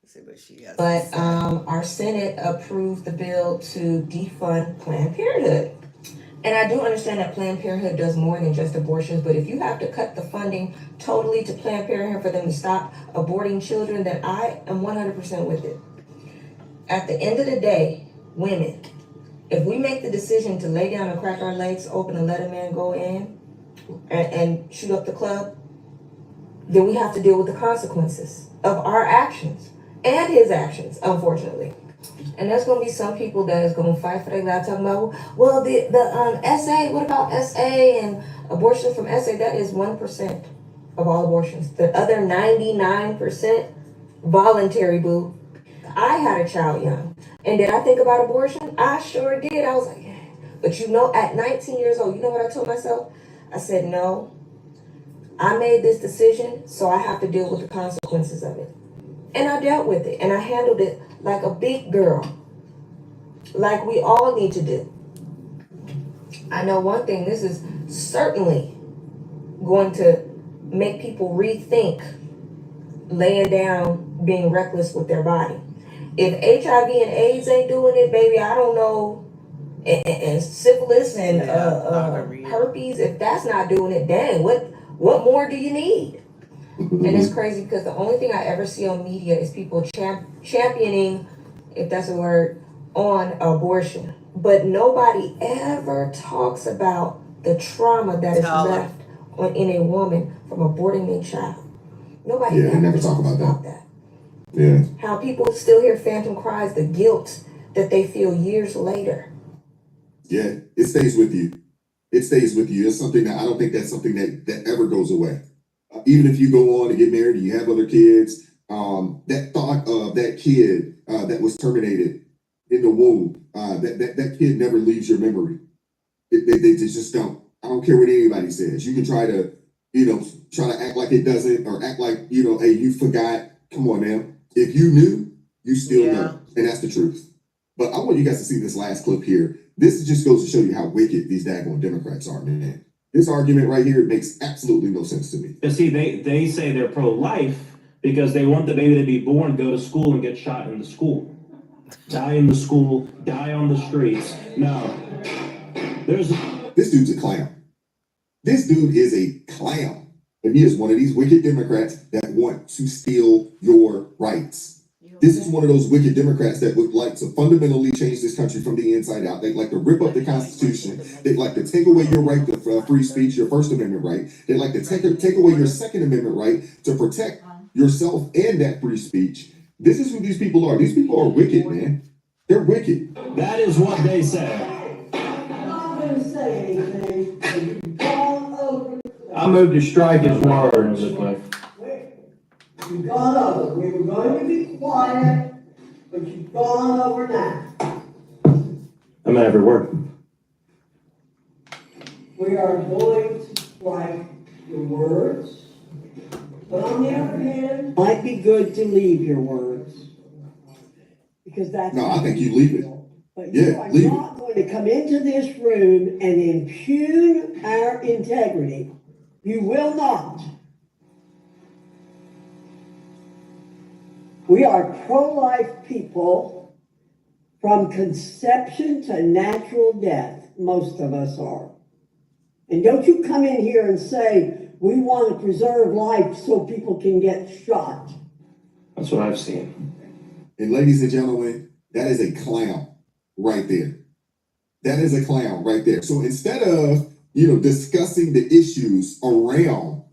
Let's see what she has. But our Senate approved the bill to defund Planned Parenthood. And I do understand that Planned Parenthood does more than just abortions, but if you have to cut the funding totally to Planned Parenthood for them to stop aborting children, then I am 100% with it. At the end of the day, women, if we make the decision to lay down and crack our legs open and let a man go in and shoot up the club, then we have to deal with the consequences of our actions and his actions, unfortunately. And there's going to be some people that is going to fight for their life talking about, well, the SA, what about SA and abortion from SA? That is 1% of all abortions. The other 99% voluntary, boo. I had a child young. And did I think about abortion? I sure did. I was like, yeah. But you know, at 19 years old, you know what I told myself? I said, no, I made this decision, so I have to deal with the consequences of it. And I dealt with it, and I handled it like a big girl, like we all need to do. I know one thing, this is certainly going to make people rethink laying down being reckless with their body. If HIV and AIDS ain't doing it, baby, I don't know. And syphilis and herpes, if that's not doing it, dang, what more do you need? And it's crazy because the only thing I ever see on media is people championing, if that's a word, on abortion. But nobody ever talks about the trauma that is left in a woman from aborting a child. Nobody ever never talks talk about that. Yeah. How people still hear phantom cries, the guilt that they feel years later. Yeah, it stays with you. It stays with you. It's something that I don't think that's something that ever goes away. Even if you go on and get married and you have other kids, that thought of that kid that was terminated in the womb, that kid never leaves your memory. They just don't. I don't care what anybody says. You can try to, try to act like it doesn't, or act like, hey, you forgot. Come on, man. If you knew, you still know. And that's the truth. But I want you guys to see this last clip here. This just goes to show you how wicked these daggone Democrats are, man. This argument right here makes absolutely no sense to me. You see, they say they're pro-life because they want the baby to be born, go to school, and get shot in the school. Die in the school, die on the streets. No. This dude's a clown. This dude is a clown. And he is one of these wicked Democrats that want to steal your rights. This is one of those wicked Democrats that would like to fundamentally change this country from the inside out. They'd like to rip up the Constitution. They'd like to take away your right to free speech, your First Amendment right. They'd like to take away your Second Amendment right to protect yourself and that free speech. This is who these people are. These people are wicked, man. They're wicked. That is what they say. I'm not going to say anything, but you've gone over. I moved to strike his words. You've gone over. We were going to be quiet, but you've gone over now. I'm at every word. We are going to strike your words, but on the other hand, it might be good to leave your words. Because that's... No, I think you leave it. But you are not going to come into this room and impugn our integrity. You will not. We are pro-life people from conception to natural death. Most of us are. And don't you come in here and say, we want to preserve life so people can get shot. That's what I've seen. And ladies and gentlemen, that is a clown right there. That is a clown right there. So instead of, discussing the issues around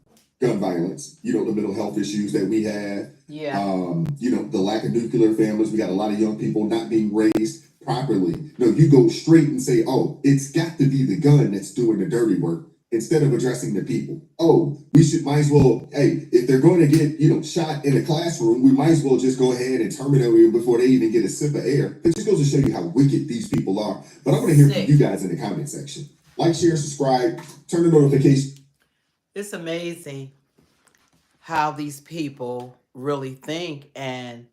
gun violence, the mental health issues that we have, the lack of nuclear families, we got a lot of young people not being raised properly. No, you go straight and say, oh, it's got to be the gun that's doing the dirty work, instead of addressing the people. Oh, might as well, hey, if they're going to get, shot in a classroom, we might as well just go ahead and terminate them before they even get a sip of air. It just goes to show you how wicked these people are. But I want to hear from you guys in the comment section. Like, share, subscribe, turn the notification. It's amazing how these people really think, and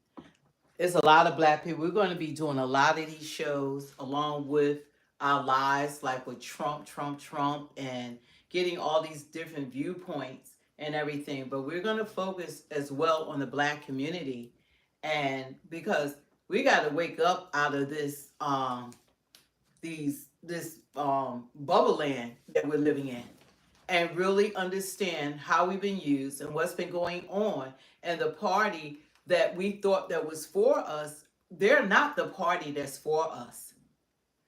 it's a lot of Black people. We're going to be doing a lot of these shows along with our lives, like with Trump, and getting all these different viewpoints and everything. But we're going to focus as well on the Black community, and because we got to wake up out of this bubble land that we're living in, and really understand how we've been used and what's been going on. And the party that we thought that was for us, they're not the party that's for us.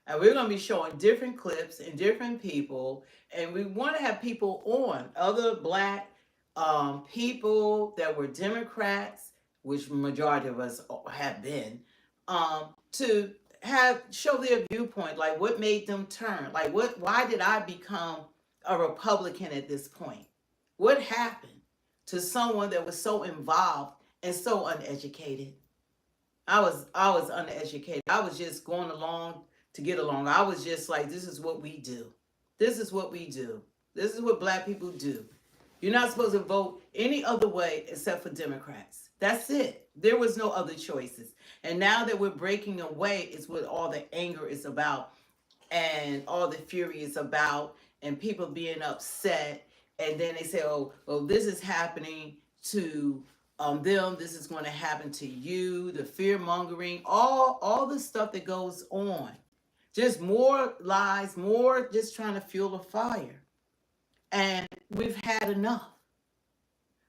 And we're going to be showing different clips and different people. And we want to have people on, other Black people that were Democrats, which majority of us have been, to show their viewpoint, like what made them turn, like why did I become a Republican at this point? What happened to someone that was so involved and so uneducated? I was uneducated. I was just going along to get along. I was just like, this is what we do. This is what we do. This is what black people do. You're not supposed to vote any other way except for Democrats. That's it. There was no other choices. And now that we're breaking away is what all the anger is about and all the fury is about and people being upset. And then they say, oh, this is happening to them. This is going to happen to you. The fear mongering, all the stuff that goes on. Just more lies, more just trying to fuel a fire. And we've had enough.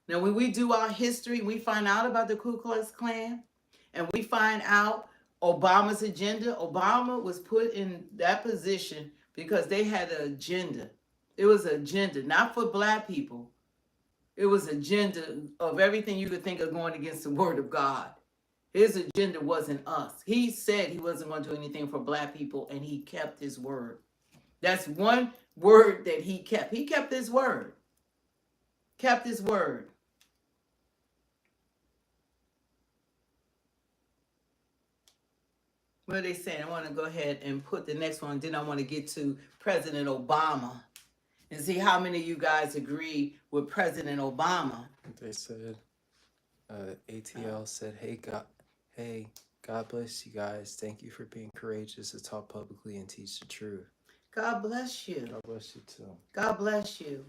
Now, when we do our history, we find out about the Ku Klux Klan, and we find out Obama's agenda. Obama was put in that position because they had an agenda. It was an agenda, not for black people. It was an agenda of everything you could think of going against the word of God. His agenda wasn't us. He said he wasn't going to do anything for black people, and he kept his word. That's one word that he kept. He kept his word. Kept his word. What are they saying? I want to go ahead and put the next one. Then I want to get to President Obama and see how many of you guys agree with President Obama. They said, ATL said, hey, God bless you guys. Thank you for being courageous to talk publicly and teach the truth. God bless you. God bless you too. God bless you.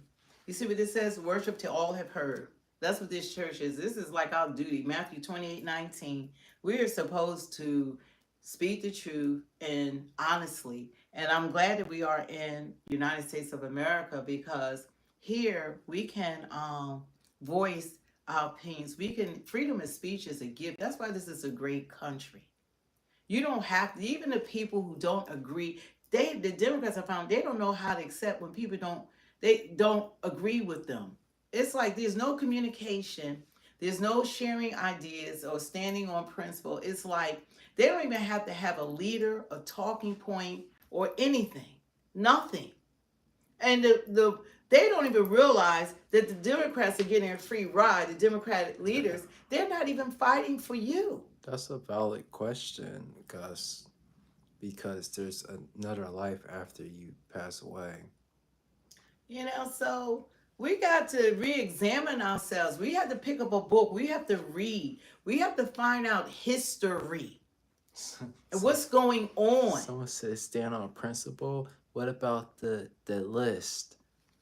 You see what this says? Worship till all have heard. That's what this church is. This is like our duty. Matthew 28:19. We are supposed to speak the truth and honestly. And I'm glad that we are in United States of America because here we can voice our opinions. We can, freedom of speech is a gift. That's why this is a great country. You don't have to, even the people who don't agree, the Democrats have found they don't know how to accept when people don't agree with them. It's like there's no communication. There's no sharing ideas or standing on principle. It's like they don't even have to have a leader, a talking point, or anything. Nothing. And they don't even realize that the Democrats are getting a free ride. The Democratic leaders, they're not even fighting for you. That's a valid question, Gus, because there's another life after you pass away. You know, so we got to re-examine ourselves. We have to pick up a book. We have to read. We have to find out history. What's going on? Someone says stand on principle. What about the list?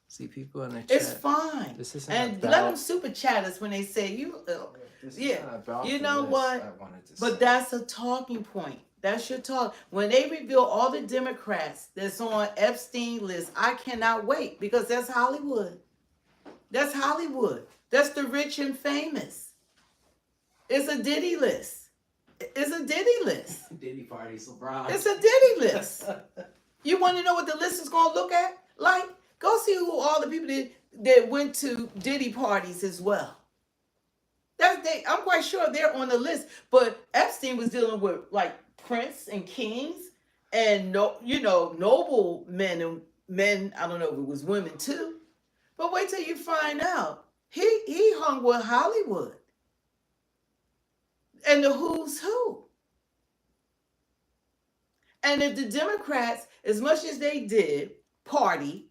See, people in the chat. It's fine. This isn't and about, let them super chat us when they say you. You know what? But that's a talking point. That's your talk. When they reveal all the Democrats that's on Epstein list, I cannot wait because that's Hollywood. That's Hollywood. That's the rich and famous. It's a Diddy list. It's a Diddy list. Diddy parties, LeBron. It's a Diddy list. You want to know what the list is going to look at? Like, go see who all the people that went to Diddy parties as well. I'm quite sure they're on the list. But Epstein was dealing with like prince and kings and noble men and men. I don't know if it was women too. But wait till you find out. He hung with Hollywood. And the who's who. And if the Democrats, as much as they did party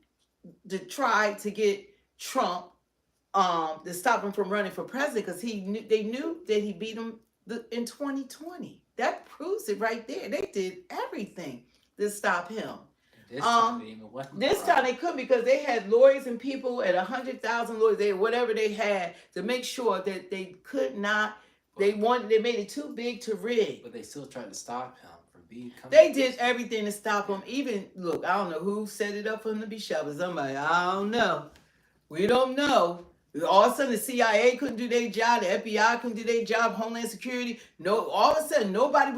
to try to get Trump to stop him from running for president, because they knew that he beat him in 2020. That proves it right there. They did everything to stop him. This time they couldn't because they had lawyers and people at 100,000 lawyers, whatever they had to make sure that they could not. They made it too big to rig. But they still tried to stop him from being. They did everything to stop him. Even look, I don't know who set it up for him to be shot, but somebody, I don't know. We don't know. All of a sudden, the CIA couldn't do their job. The FBI couldn't do their job. Homeland Security. No. All of a sudden, nobody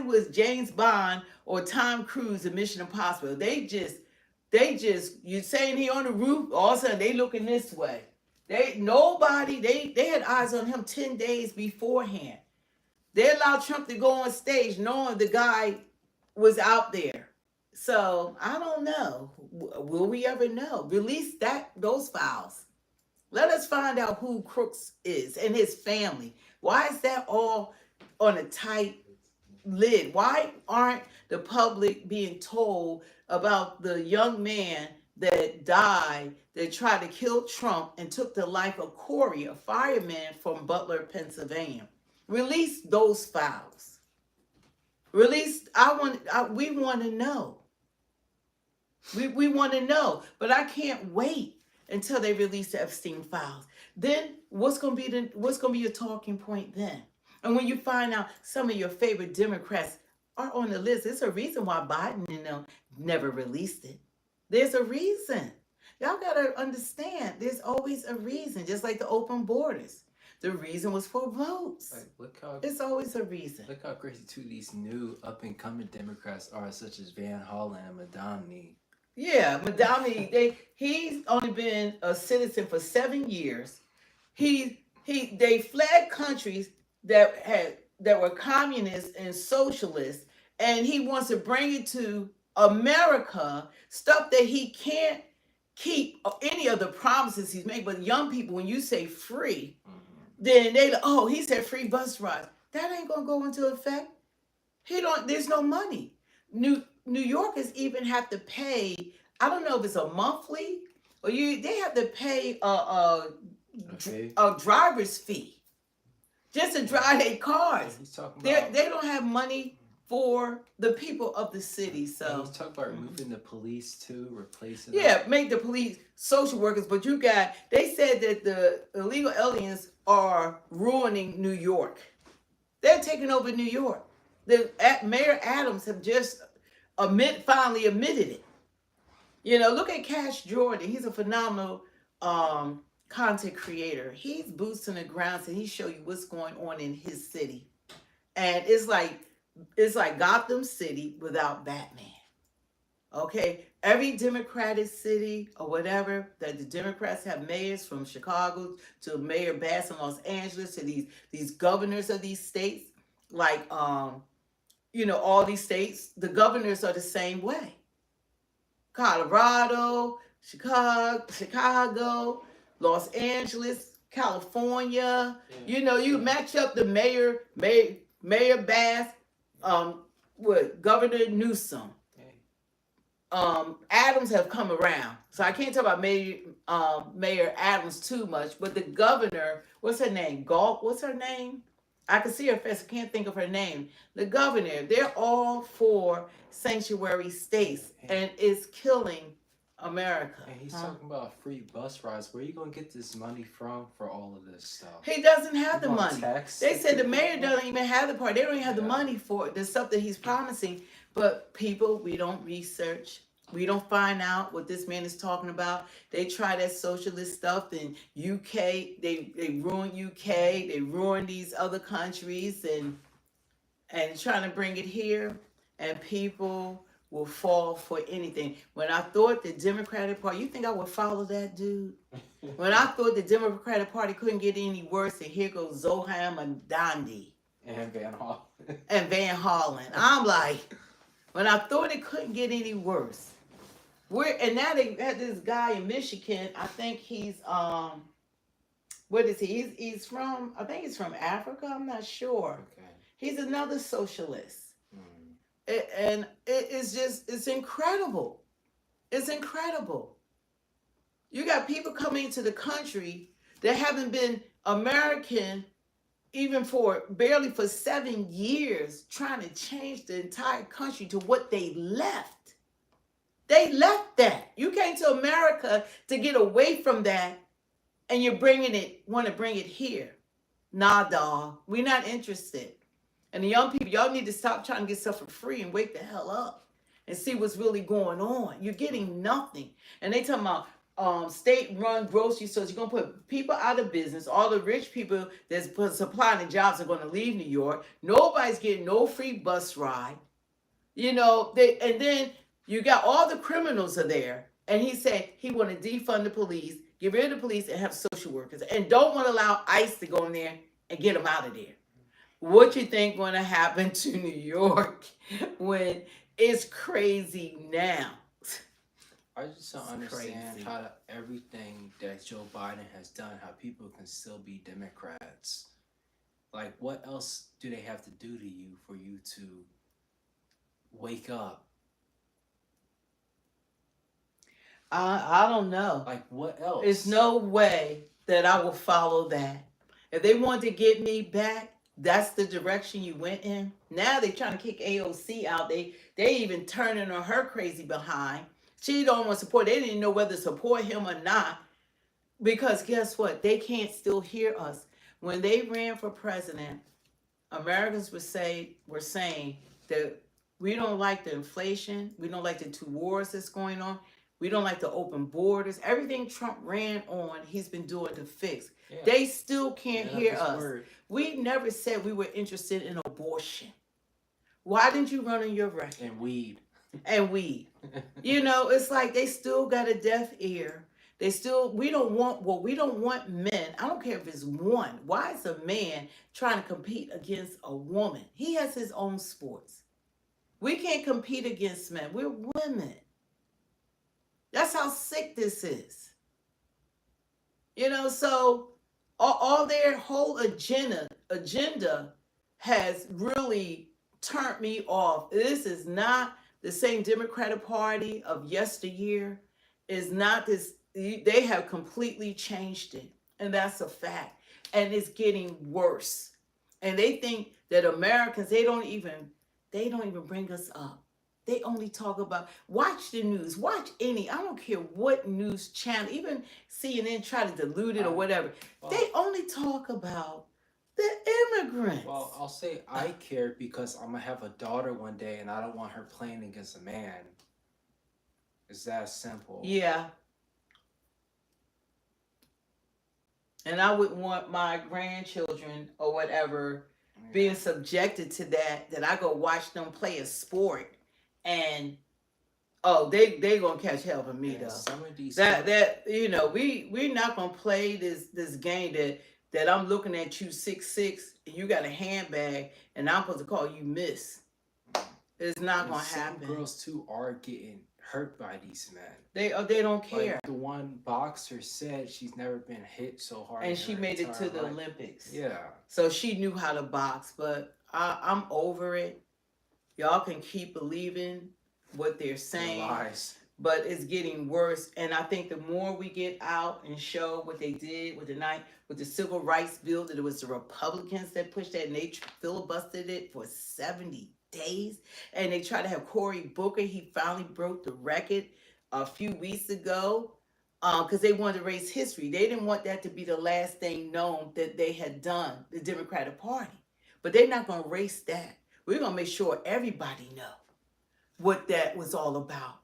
was James Bond or Tom Cruise in Mission Impossible. They just. You saying he on the roof? All of a sudden, they looking this way. They had eyes on him 10 days beforehand. They allowed Trump to go on stage knowing the guy was out there. So I don't know. Will we ever know? Release those files. Let us find out who Crooks is and his family. Why is that all on a tight lid. Why aren't the public being told about the young man that died that tried to kill Trump and took the life of Corey, a fireman from Butler, Pennsylvania? Release those files. Release. We want to know. We want to know, but I can't wait until they release the Epstein files. Then what's gonna be your talking point then? And when you find out some of your favorite Democrats are on the list, there's a reason why Biden and them never released it. There's a reason. Y'all gotta understand. There's always a reason. Just like the open borders, the reason was for votes. Like, look how It's always a reason. look how crazy too these new up and coming Democrats are, such as Van Hollen and Madani. Yeah, Madani, he's only been a citizen for 7 years. They fled countries that were communist and socialist, and he wants to bring it to America, stuff that he can't keep any of the promises he's made. But young people, when you say free, then he said free bus rides. That ain't gonna go into effect. There's no money. New Yorkers even have to pay, I don't know if it's a monthly or they have to pay a driver's fee just to drive their cars. He's talking They about don't have money for the people of the city. So he's talking about removing the police too, replacing make the police social workers. But they said that the illegal aliens are ruining New York. They're taking over New York. Mayor Adams have just finally admitted it. Look at Cash Jordan. He's a phenomenal content creator. He's boots on the ground and he show you what's going on in his city. And it's like Gotham City without Batman. Okay? Every Democratic city or whatever that the Democrats have mayors, from Chicago to Mayor Bass in Los Angeles to these governors of these states, like all these states, the governors are the same way. Colorado, Chicago, Los Angeles, California. You match up the Mayor Bass with Governor Newsom. Adams have come around, so I can't talk about Mayor Adams too much. But the governor, what's her name? What's her name? I can see her face. I can't think of her name. The governor, they're all for sanctuary states, and it's killing America. And he's talking about free bus rides. Where are you going to get this money from for all of this stuff? He doesn't have the money. They said the mayor people? doesn't even have the part. They don't even have the money for it. The stuff that he's promising. But people, we don't research. We don't find out what this man is talking about. They try that socialist stuff in UK. They ruin UK. They ruin these other countries and trying to bring it here. And people will fall for anything. When I thought the Democratic Party, you think I would follow that dude? When I thought the Democratic Party couldn't get any worse, and here goes Zohar Madani And Van Hollen. and Van Hollen. I'm like, when I thought it couldn't get any worse. And now they had this guy in Michigan. I think he's what is he? He's from, I think he's from Africa. I'm not sure. Okay. He's another socialist. And it's incredible. It's incredible. You got people coming into the country that haven't been American even barely for 7 years, trying to change the entire country to what they left. They left that. You came to America to get away from that, and you're want to bring it here. Nah, dawg, we're not interested. And the young people, y'all need to stop trying to get stuff for free and wake the hell up and see what's really going on. You're getting nothing. And they talking about state-run grocery stores. You're going to put people out of business. All the rich people that's supplying the jobs are going to leave New York. Nobody's getting no free bus ride. And then you got all the criminals are there. And he said he want to defund the police, get rid of the police, and have social workers. And don't want to allow ICE to go in there and get them out of there. What you think going to happen to New York when it's crazy now? I just don't understand how everything that Joe Biden has done, how people can still be Democrats. Like, what else do they have to do to you for you to wake up? I don't know. Like, what else? There's no way that I will follow that. If they want to get me back, that's the direction you went in. Now they trying to kick AOC out. They even turning on her crazy behind. She don't want support. They didn't know whether to support him or not. Because guess what? They can't still hear us. When they ran for president, Americans were saying that we don't like the inflation, we don't like the 2 wars that's going on, we don't like the open borders. Everything Trump ran on, he's been doing to fix. Yeah. They still can't Man up hear his us. word. We never said we were interested in abortion. Why didn't you run on your record? And weed. And weed. You know, it's like they still got a deaf ear. We don't want men. I don't care if it's one. Why is a man trying to compete against a woman? He has his own sports. We can't compete against men. We're women. That's how sick this is. You know, so all their whole agenda has really turned me off. This is not the same Democratic Party of yesteryear. Is not this. They have completely changed it, and that's a fact. And it's getting worse. And they think that Americans, they don't even bring us up. They only talk about, watch the news, watch any, I don't care what news channel, even CNN try to dilute it or whatever. They only talk about the immigrants. Well, I'll say I care because I'm going to have a daughter one day and I don't want her playing against a man. It's that simple. Yeah. And I wouldn't want my grandchildren or whatever being subjected to that I go watch them play a sport and they gonna catch hell from me though. Some of these That you know, we're not gonna play this game that I'm looking at you 6'6" and you got a handbag and I'm supposed to call you miss. It's not gonna happen. Some girls too are getting hurt by these men. They don't care. Like the one boxer said she's never been hit so hard. And she made it to the Olympics. Yeah. So she knew how to box, but I'm over it. Y'all can keep believing what they're saying. Lies. But it's getting worse. And I think the more we get out and show what they did with the civil rights bill, that it was the Republicans that pushed that and they filibustered it for 70 days. And they tried to have Cory Booker. He finally broke the record a few weeks ago because they wanted to erase history. They didn't want that to be the last thing known that they had done, the Democratic Party. But they're not going to erase that. We're going to make sure everybody know what that was all about.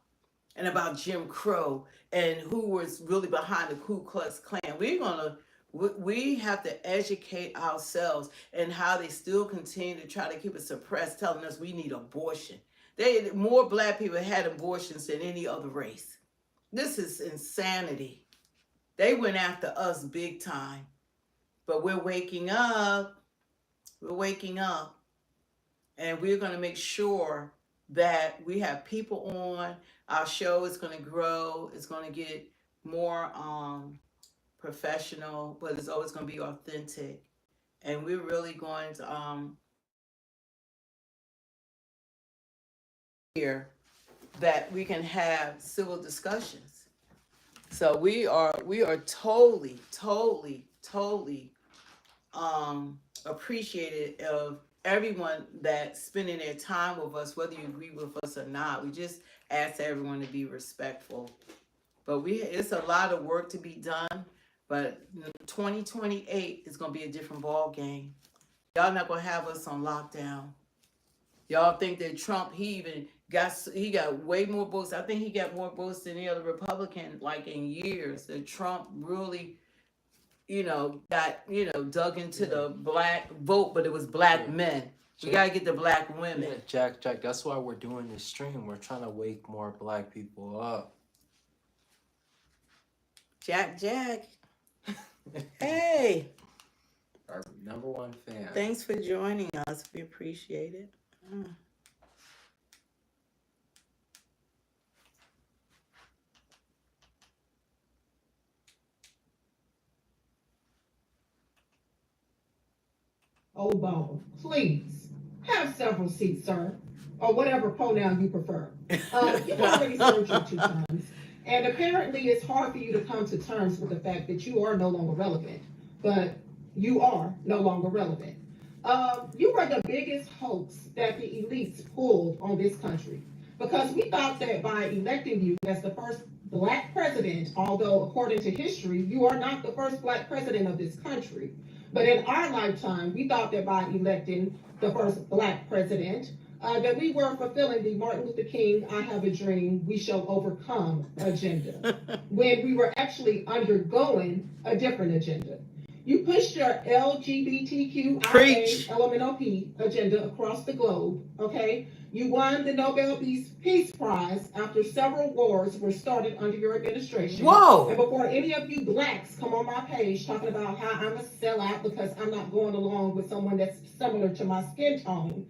And about Jim Crow and who was really behind the Ku Klux Klan. We have to educate ourselves and how they still continue to try to keep it suppressed, telling us we need abortion. More black people had abortions than any other race. This is insanity. They went after us big time. But we're waking up. We're waking up. And we're going to make sure that we have people on. Our show is going to grow. It's going to get more professional, but it's always going to be authentic. And we're really going to here that we can have civil discussions. So we are totally appreciative of everyone that's spending their time with us, whether you agree with us or not. We just ask everyone to be respectful. But it's a lot of work to be done. But 2028 is going to be a different ball game. Y'all not going to have us on lockdown. Y'all think that Trump, he got way more votes. I think he got more votes than any other Republican, like in years. That Trump really, got, dug into the black vote, but it was black men. We got to get the black women. Yeah, Jack, that's why we're doing this stream. We're trying to wake more black people up. Jack. Hey. Our #1 fan. Thanks for joining us. We appreciate it. Obama, please have several seats, sir, or whatever pronoun you prefer. You've already served your 2 times, and apparently it's hard for you to come to terms with the fact that you are no longer relevant, but you are no longer relevant. You were the biggest hoax that the elites pulled on this country, because we thought that by electing you as the first Black president, although according to history, you are not the first Black president of this country, but in our lifetime, we thought that by electing the first Black president, that we were fulfilling the Martin Luther King, I have a dream, we shall overcome agenda, when we were actually undergoing a different agenda. You pushed your LGBTQIA LMNOP agenda across the globe, okay? You won the Nobel Peace Prize after several wars were started under your administration. Whoa! And before any of you Blacks come on my page talking about how I'm a sellout because I'm not going along with someone that's similar to my skin tone,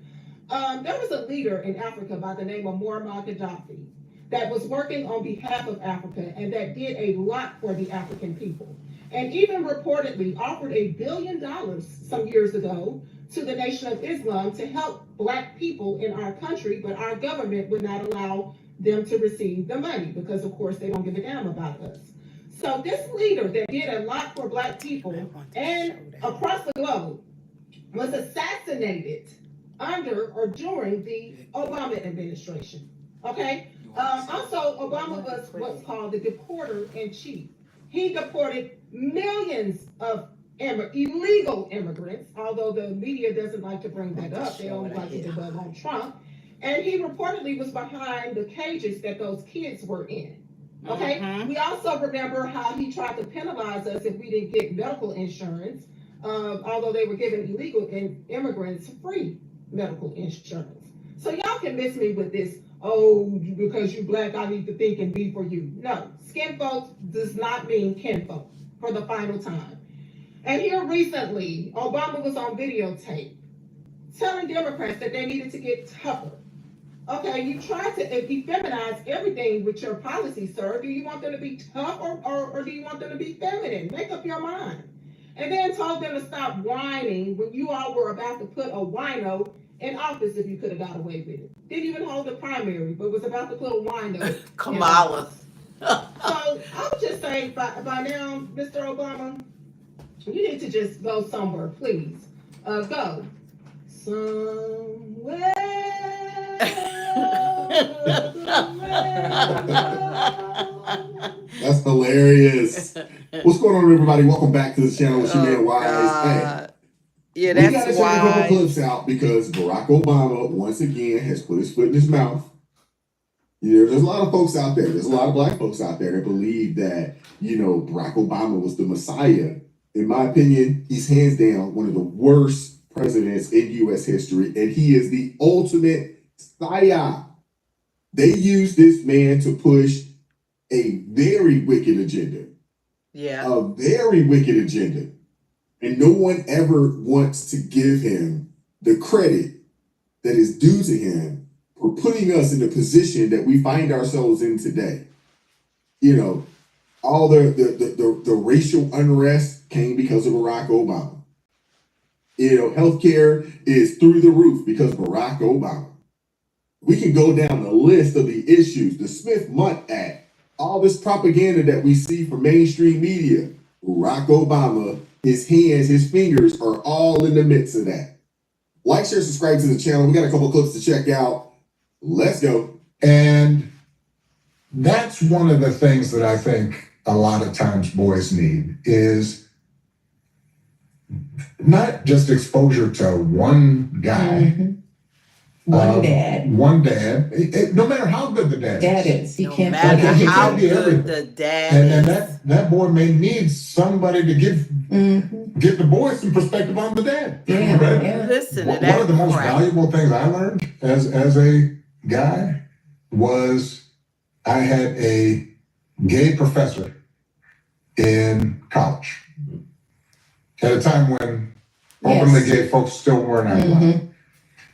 there was a leader in Africa by the name of Muammar Gaddafi that was working on behalf of Africa and that did a lot for the African people. And even reportedly offered $1 billion some years ago to the Nation of Islam to help Black people in our country, but our government would not allow them to receive the money because, of course, they don't give a damn about us. So this leader that did a lot for Black people and across the globe was assassinated under or during the Obama administration, okay? Also, Obama was what's called the deporter-in-chief. He deported millions of illegal immigrants, although the media doesn't like to bring that up. They don't like to debug on Trump. And he reportedly was behind the cages that those kids were in. Okay? We also remember how he tried to penalize us if we didn't get medical insurance, although they were giving illegal immigrants free medical insurance. So y'all can miss me with this, oh, because you Black, I need to think and be for you. No, skin folks does not mean kinfolk for the final time. And here recently, Obama was on videotape telling Democrats that they needed to get tougher. Okay, you tried to effeminize everything with your policy, sir. Do you want them to be tough or do you want them to be feminine? Make up your mind. And then told them to stop whining when you all were about to put a wino in office if you could have got away with it. Didn't even hold the primary, but was about to put a wino. Kamala. So I would just say by now, Mr. Obama, you need to just go somewhere, please. Go somewhere. That's hilarious. What's going on, everybody? Welcome back to the channel. It's your man Wise. Hey, yeah, we that's gotta check a couple why. clips out because Barack Obama once again has put his foot in his mouth. You know, there's a lot of folks out there. There's a lot of Black folks out there that believe that, you know, Barack Obama was the Messiah. In my opinion, he's hands down one of the worst presidents in U.S. history, and he is the ultimate psyop. They used this man to push a very wicked agenda. Yeah. A very wicked agenda. And no one ever wants to give him the credit that is due to him for putting us in the position that we find ourselves in today. You know, all the racial unrest came because of Barack Obama. You know, healthcare is through the roof because of Barack Obama. We can go down the list of the issues, the Smith-Mundt Act, all this propaganda that we see from mainstream media. Barack Obama, his hands, his fingers are all in the midst of that. Like, share, subscribe to the channel. We got a couple clips to check out. Let's go. And that's one of the things that I think a lot of times boys need is not just exposure to one guy. One dad. One dad. No matter how good the dad is. He No can't matter he how can't be good everything. the dad And is. that boy may need somebody to give the boy some perspective on the dad. Yeah, Right? yeah. Listen to One that of the most crap. valuable things I learned as a guy was I had a gay professor in college at a time when openly gay folks still weren't allowed,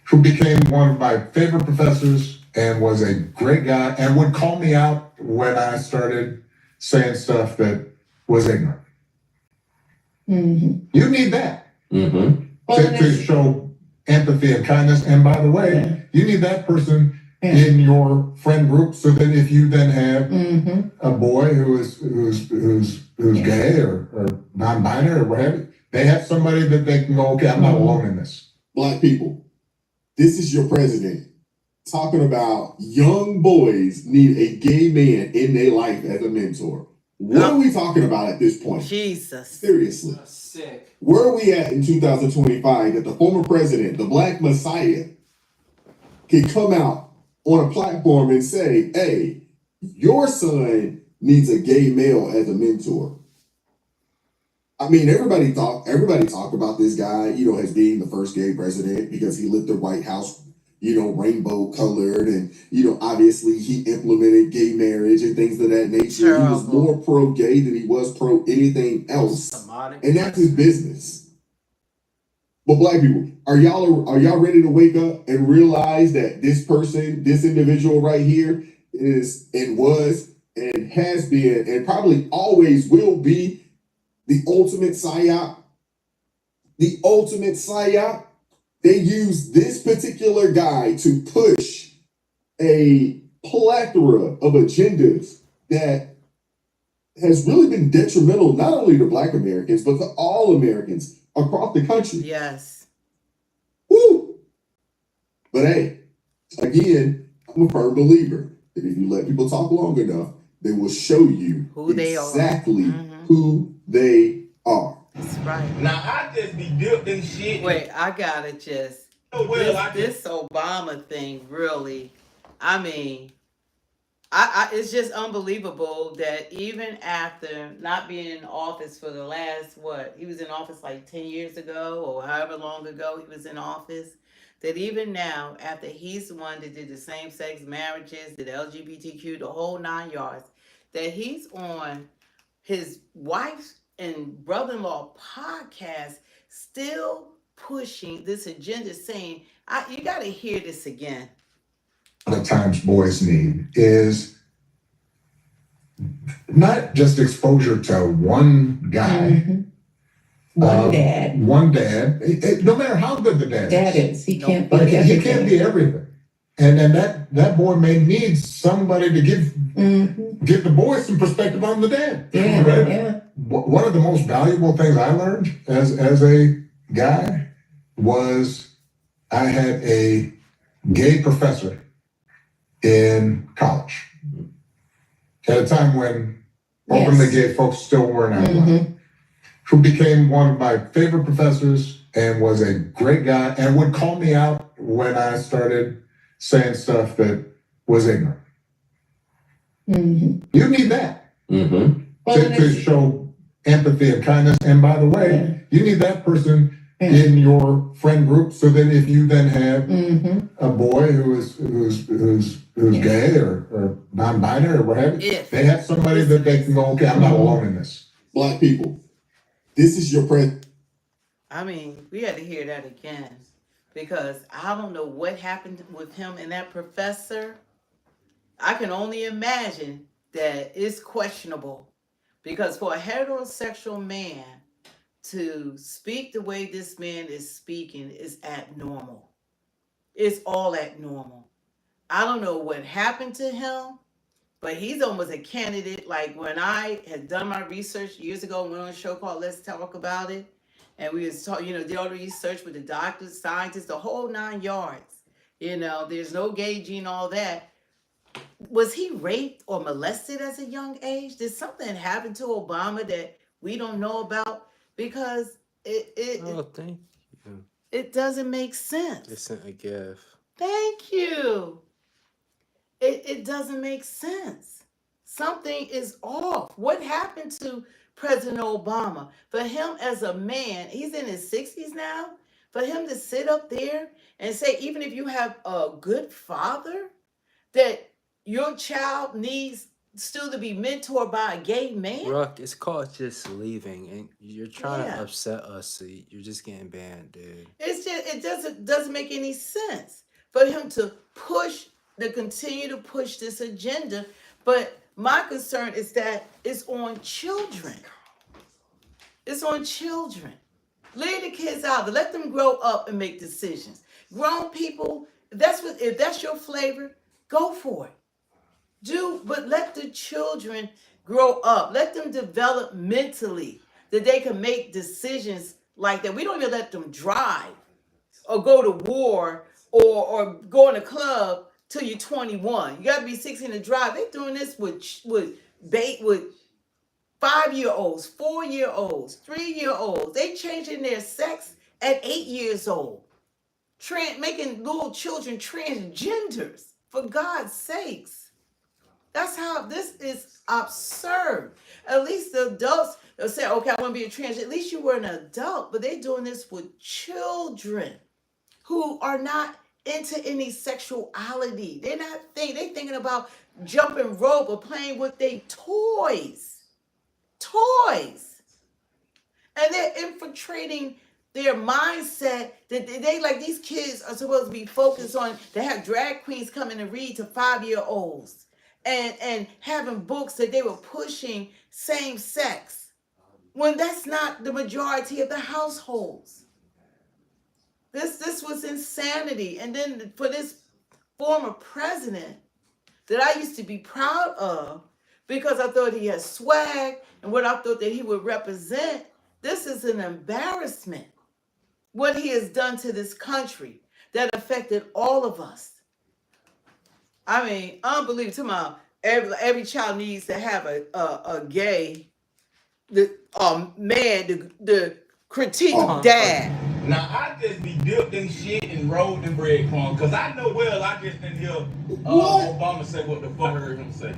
who became one of my favorite professors and was a great guy and would call me out when I started saying stuff that was ignorant. You need that. to show empathy and kindness. And by the way, you need that person in your friend group, so that if you then have a boy who's gay or non-binary or whatever, they have somebody that they can go, okay, I'm not alone in this. Black people, this is your president talking about young boys need a gay man in their life as a mentor. What are we talking about at this point? Jesus. Seriously. Sick. Where are we at in 2025 that the former president, the Black Messiah, can come out on a platform and say, hey, your son needs a gay male as a mentor? I mean, everybody talk about this guy, as being the first gay president because he lit the White House, rainbow colored, and obviously he implemented gay marriage and things of that nature. Terrible. He was more pro-gay than he was pro anything else, and that's his business. But black people, are y'all ready to wake up and realize that this individual right here is and was and has been and probably always will be the ultimate psyop? The ultimate psyop. They use this particular guy to push a plethora of agendas that has really been detrimental not only to Black Americans, but to all Americans across the country. Yes. Woo! But hey, again, I'm a firm believer that if you let people talk long enough, they will show you Who they are. exactly who they are. That's right. Now I just be dipped in shit. Wait, I gotta just this Obama thing really. I mean, I it's just unbelievable that even after not being in office for the last he was in office like 10 years ago or however long ago he was in office, that even now after he's the one that did the same-sex marriages, did LGBTQ, the whole 9 yards, that he's on his wife's and brother-in-law podcast still pushing this agenda, saying, you got to hear this again. The times boys need is not just exposure to one guy. One dad. No matter how good the dad is. He can't be everything. everything. He can't be everything. And then that boy may need somebody to give the boy some perspective on the dad. Yeah, right? yeah. One of the most valuable things I learned as a guy was I had a gay professor in college at a time when openly gay folks still weren't out, who became one of my favorite professors and was a great guy and would call me out when I started saying stuff that was ignorant. You need that to show empathy and kindness. And by the way, you need that person in your friend group, so that if you then have a boy who's gay or non-binary or whatever, they have somebody that they can go, okay, I'm not alone in this. Black people, this is your president. I mean, we had to hear that again because I don't know what happened with him and that professor. I can only imagine that it's questionable because for a heterosexual man to speak the way this man is speaking is abnormal. It's all abnormal. I don't know what happened to him, but he's almost a candidate. Like when I had done my research years ago, went on a show called Let's Talk About It, and we was talking, did all the research with the doctors, scientists, the whole 9 yards. There's no gauging all that. Was he raped or molested at a young age? Did something happen to Obama that we don't know about? Because Thank you. It doesn't make sense. They sent a gift. Thank you. It doesn't make sense. Something is off. What happened to President Obama? For him as a man, he's in his 60s now, for him to sit up there and say, even if you have a good father, that your child needs still to be mentored by a gay man? Ruck, it's called just leaving, and you're trying to upset us, so you're just getting banned, dude. It's just it doesn't make any sense for him to continue to push this agenda. But my concern is that it's on children. It's on children. Leave the kids out. Let them grow up and make decisions. Grown people, if that's your flavor, go for it. But let the children grow up. Let them develop mentally that they can make decisions like that. We don't even let them drive or go to war or go in a club till you're 21. You got to be 16 to drive. They're doing this with 5-year-olds, 4-year-olds, 3-year-olds. They changing their sex at 8 years old. Making little children transgenders, for God's sakes. That's how this is absurd. At least the adults, they'll say, okay, I want to be a trans. At least you were an adult, but they're doing this with children who are not into any sexuality. They're thinking about jumping rope or playing with their toys. Toys. And they're infiltrating their mindset that they like these kids are supposed to be focused on. They have drag queens coming to read to 5-year-olds and having books that they were pushing same sex when that's not the majority of the households. This was insanity. And then for this former president that I used to be proud of because I thought he had swag and what I thought that he would represent, this is an embarrassment. What he has done to this country that affected all of us. I mean, unbelievable. Every child needs to have a gay man to critique dad. Now I just be dipped in shit and rolled in breadcrumbs because I know well I just didn't hear Obama say what the fuck I heard him say.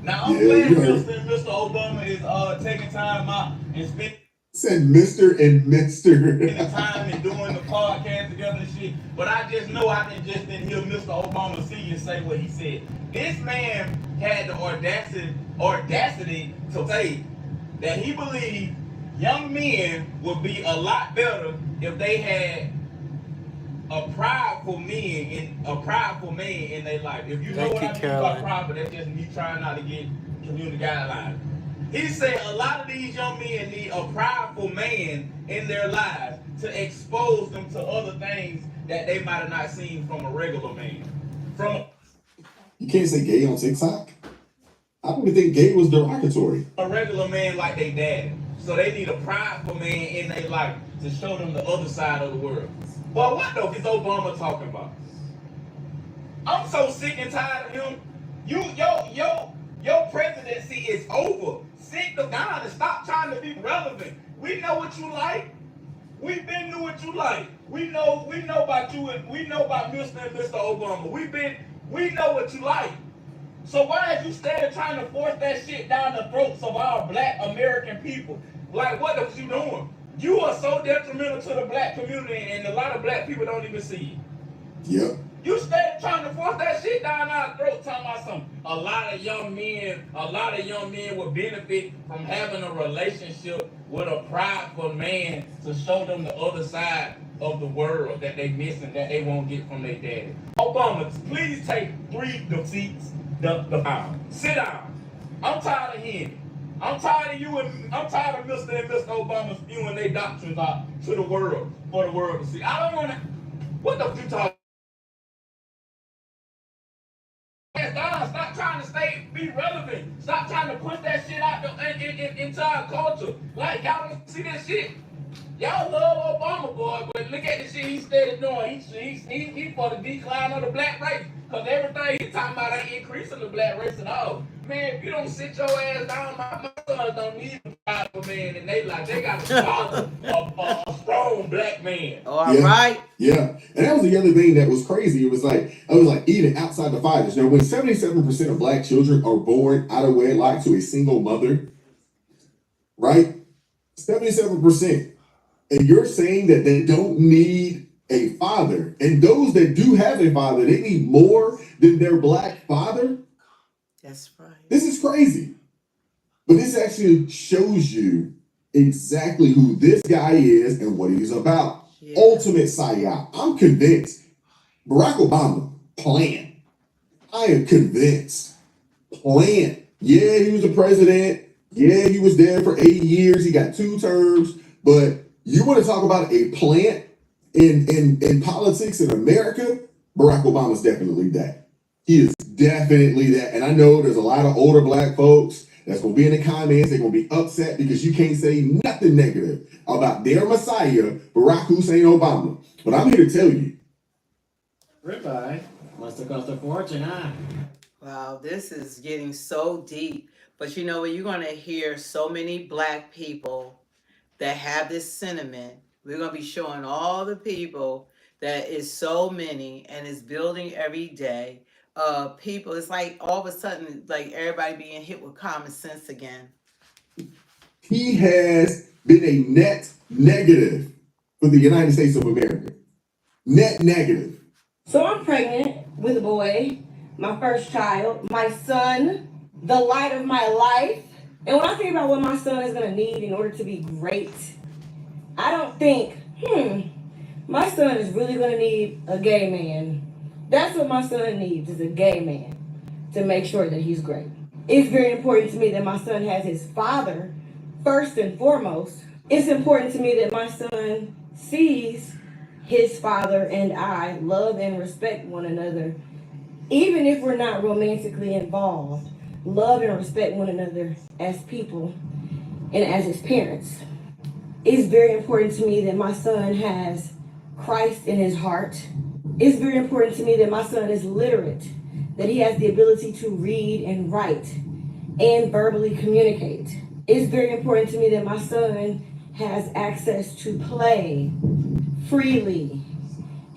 Now I'm glad Mr. Obama is taking time out and spending. Said Mr. and Mr. time and doing the podcast together and shit, but I just know I didn't hear Mr. Obama Sr. say what he said. This man had the audacity to say that he believed young men would be a lot better if they had a prideful man in their life. If you know what I mean by prideful, that's just me trying not to get community guidelines. He said a lot of these young men need a prideful man in their lives to expose them to other things that they might have not seen from a regular man. You can't say gay on TikTok. I don't even think gay was derogatory. A regular man like they daddy. So they need a prideful man in their life to show them the other side of the world. But what though is Obama talking about? I'm so sick and tired of him. Your presidency is over. Sit down and stop trying to be relevant. We know what you like. We've been knew what you like. We know about you and we know about Mr. and Mr. Obama. We know what you like. So why is you standing trying to force that shit down the throats of our black American people? Like what are you doing? You are so detrimental to the black community and a lot of black people don't even see it. Yep. You stay trying to force that shit down our throat, talking about something. A lot of young men would benefit from having a relationship with a prideful man to show them the other side of the world that they missing, that they won't get from their daddy. Obama, please take 3 seats. The sit down. I'm tired of hearing it. I'm tired of you and I'm tired of Mr. and Mr. Obama spewing their doctrines out to the world for the world to see. I don't want to. What the fuck you talking? Stop trying to be relevant. Stop trying to push that shit out into our culture. Like, y'all don't see that shit. Y'all love Obama, boy, but look at the shit he steady doing. He for the decline of the black race. Because everything he's talking about ain't increasing the black race at all. Man, if you don't sit your ass down, my sons don't need a powerful man in their life. They got a strong black man. All right. Yeah. And that was the other thing that was crazy. It was like even outside the fathers. Now, when 77% of black children are born out of wedlock to a single mother, right? 77%. And you're saying that they don't need a father. And those that do have a father, they need more than their black father. That's right. This is crazy. But this actually shows you exactly who this guy is and what he's about. Yeah. Ultimate psyop. I'm convinced Barack Obama planned. I am convinced. Planned. Yeah, he was the president. Yeah, he was there for 8 years. He got 2 terms. But You want to talk about a plant in politics in America? Barack Obama's definitely that. He is definitely that. And I know there's a lot of older black folks that's going to be in the comments. They're going to be upset because you can't say nothing negative about their messiah, Barack Hussein Obama. But I'm here to tell you. Ribeye must have cost a fortune, huh? Wow, this is getting so deep. But you know what? You're going to hear so many black people that have this sentiment. We're going to be showing all the people that is so many and is building every day. People, it's like all of a sudden, like everybody being hit with common sense again. He has been a net negative for the United States of America. Net negative. So I'm pregnant with a boy, my first child, my son, the light of my life. And when I think about what my son is going to need in order to be great, I don't think, my son is really going to need a gay man. That's what my son needs, is a gay man to make sure that he's great. It's very important to me that my son has his father first and foremost. It's important to me that my son sees his father and I love and respect one another, even if we're not romantically involved. Love and respect one another as people and as his parents. It's very important to me that my son has Christ in his heart. It's very important to me that my son is literate, that he has the ability to read and write and verbally communicate. It's very important to me that my son has access to play freely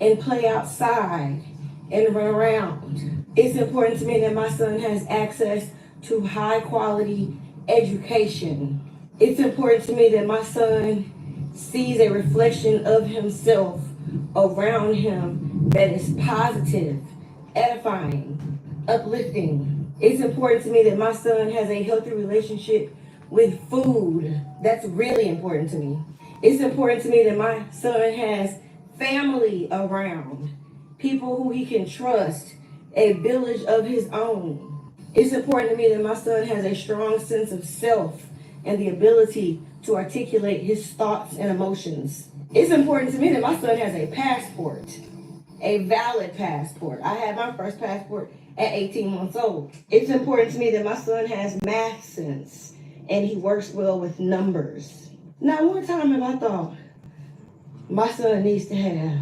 and play outside and run around. It's important to me that my son has access to high quality education. It's important to me that my son sees a reflection of himself around him that is positive, edifying, uplifting. It's important to me that my son has a healthy relationship with food. That's really important to me. It's important to me that my son has family around, people who he can trust, a village of his own. It's important to me that my son has a strong sense of self and the ability to articulate his thoughts and emotions. It's important to me that my son has a passport, a valid passport. I had my first passport at 18 months old. It's important to me that my son has math sense and he works well with numbers. Now, one time have I thought, my son needs to have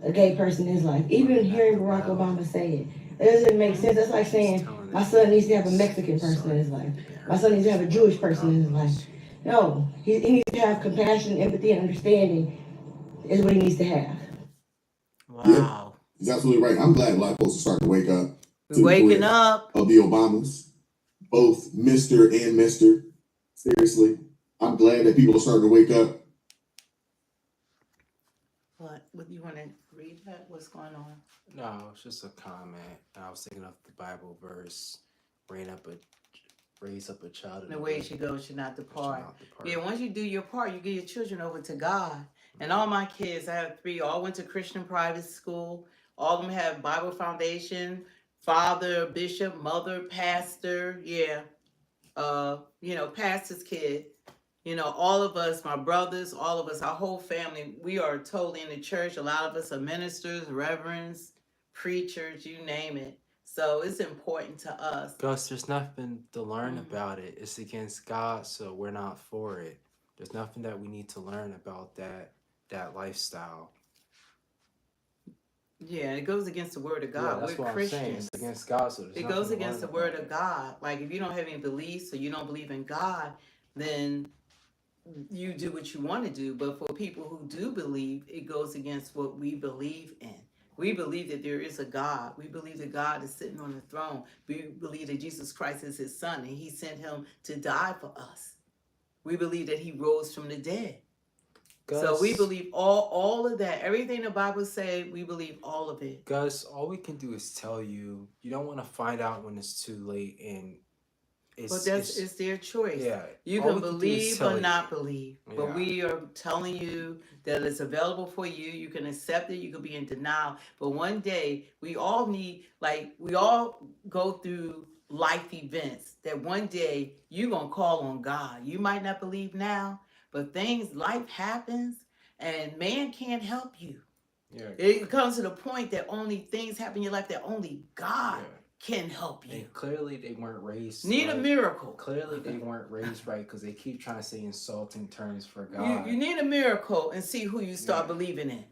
a gay person in his life. Even hearing Barack Obama say it doesn't make sense. That's like saying my son needs to have a Mexican person in his life. My son needs to have a Jewish person in his life. No, he needs to have compassion, empathy, and understanding is what he needs to have. Wow. Yeah, he's absolutely right. I'm glad black folks are starting to wake up to the Waking threat up. of the Obamas, both Mr. and Mr. Seriously, I'm glad that people are starting to wake up. What you want to read that? What's going on? No, it's just a comment. I was thinking of the Bible verse, raise up a child. The way she goes should not depart. Should not depart. Yeah, once you do your part, you give your children over to God. And all my kids, I have 3, all went to Christian private school. All of them have Bible foundation, father, bishop, mother, pastor. Yeah. Pastor's kid. All of us, my brothers, all of us, our whole family, we are totally in the church. A lot of us are ministers, reverends, preachers, you name it. So it's important to us. Gus, there's nothing to learn about it. It's against God, so we're not for it. There's nothing that we need to learn about that lifestyle. Yeah, it goes against the word of God. Yeah, that's We're what Christians. I'm saying. It's against God, so it goes against the word of God. Like if you don't have any beliefs or you don't believe in God, then you do what you want to do. But for people who do believe, it goes against what we believe in. We believe that there is a God. We believe that God is sitting on the throne. We believe that Jesus Christ is his son and he sent him to die for us. We believe that he rose from the dead. Gus, so we believe all of that. Everything the Bible says, we believe all of it. Gus, all we can do is tell you. You don't want to find out when it's too late, and it's their choice. Yeah, you can believe or not believe, but we are telling you that it's available for you. You can accept it. You can be in denial, but one day we all go through life events that one day you're gonna call on God. You might not believe now, But life happens, and man can't help you. Yeah. It comes to the point that only things happen in your life that only God can help you. And clearly they weren't raised Need right. a miracle. Clearly they weren't raised right because they keep trying to say insulting terms for God. You need a miracle and see who you start believing in.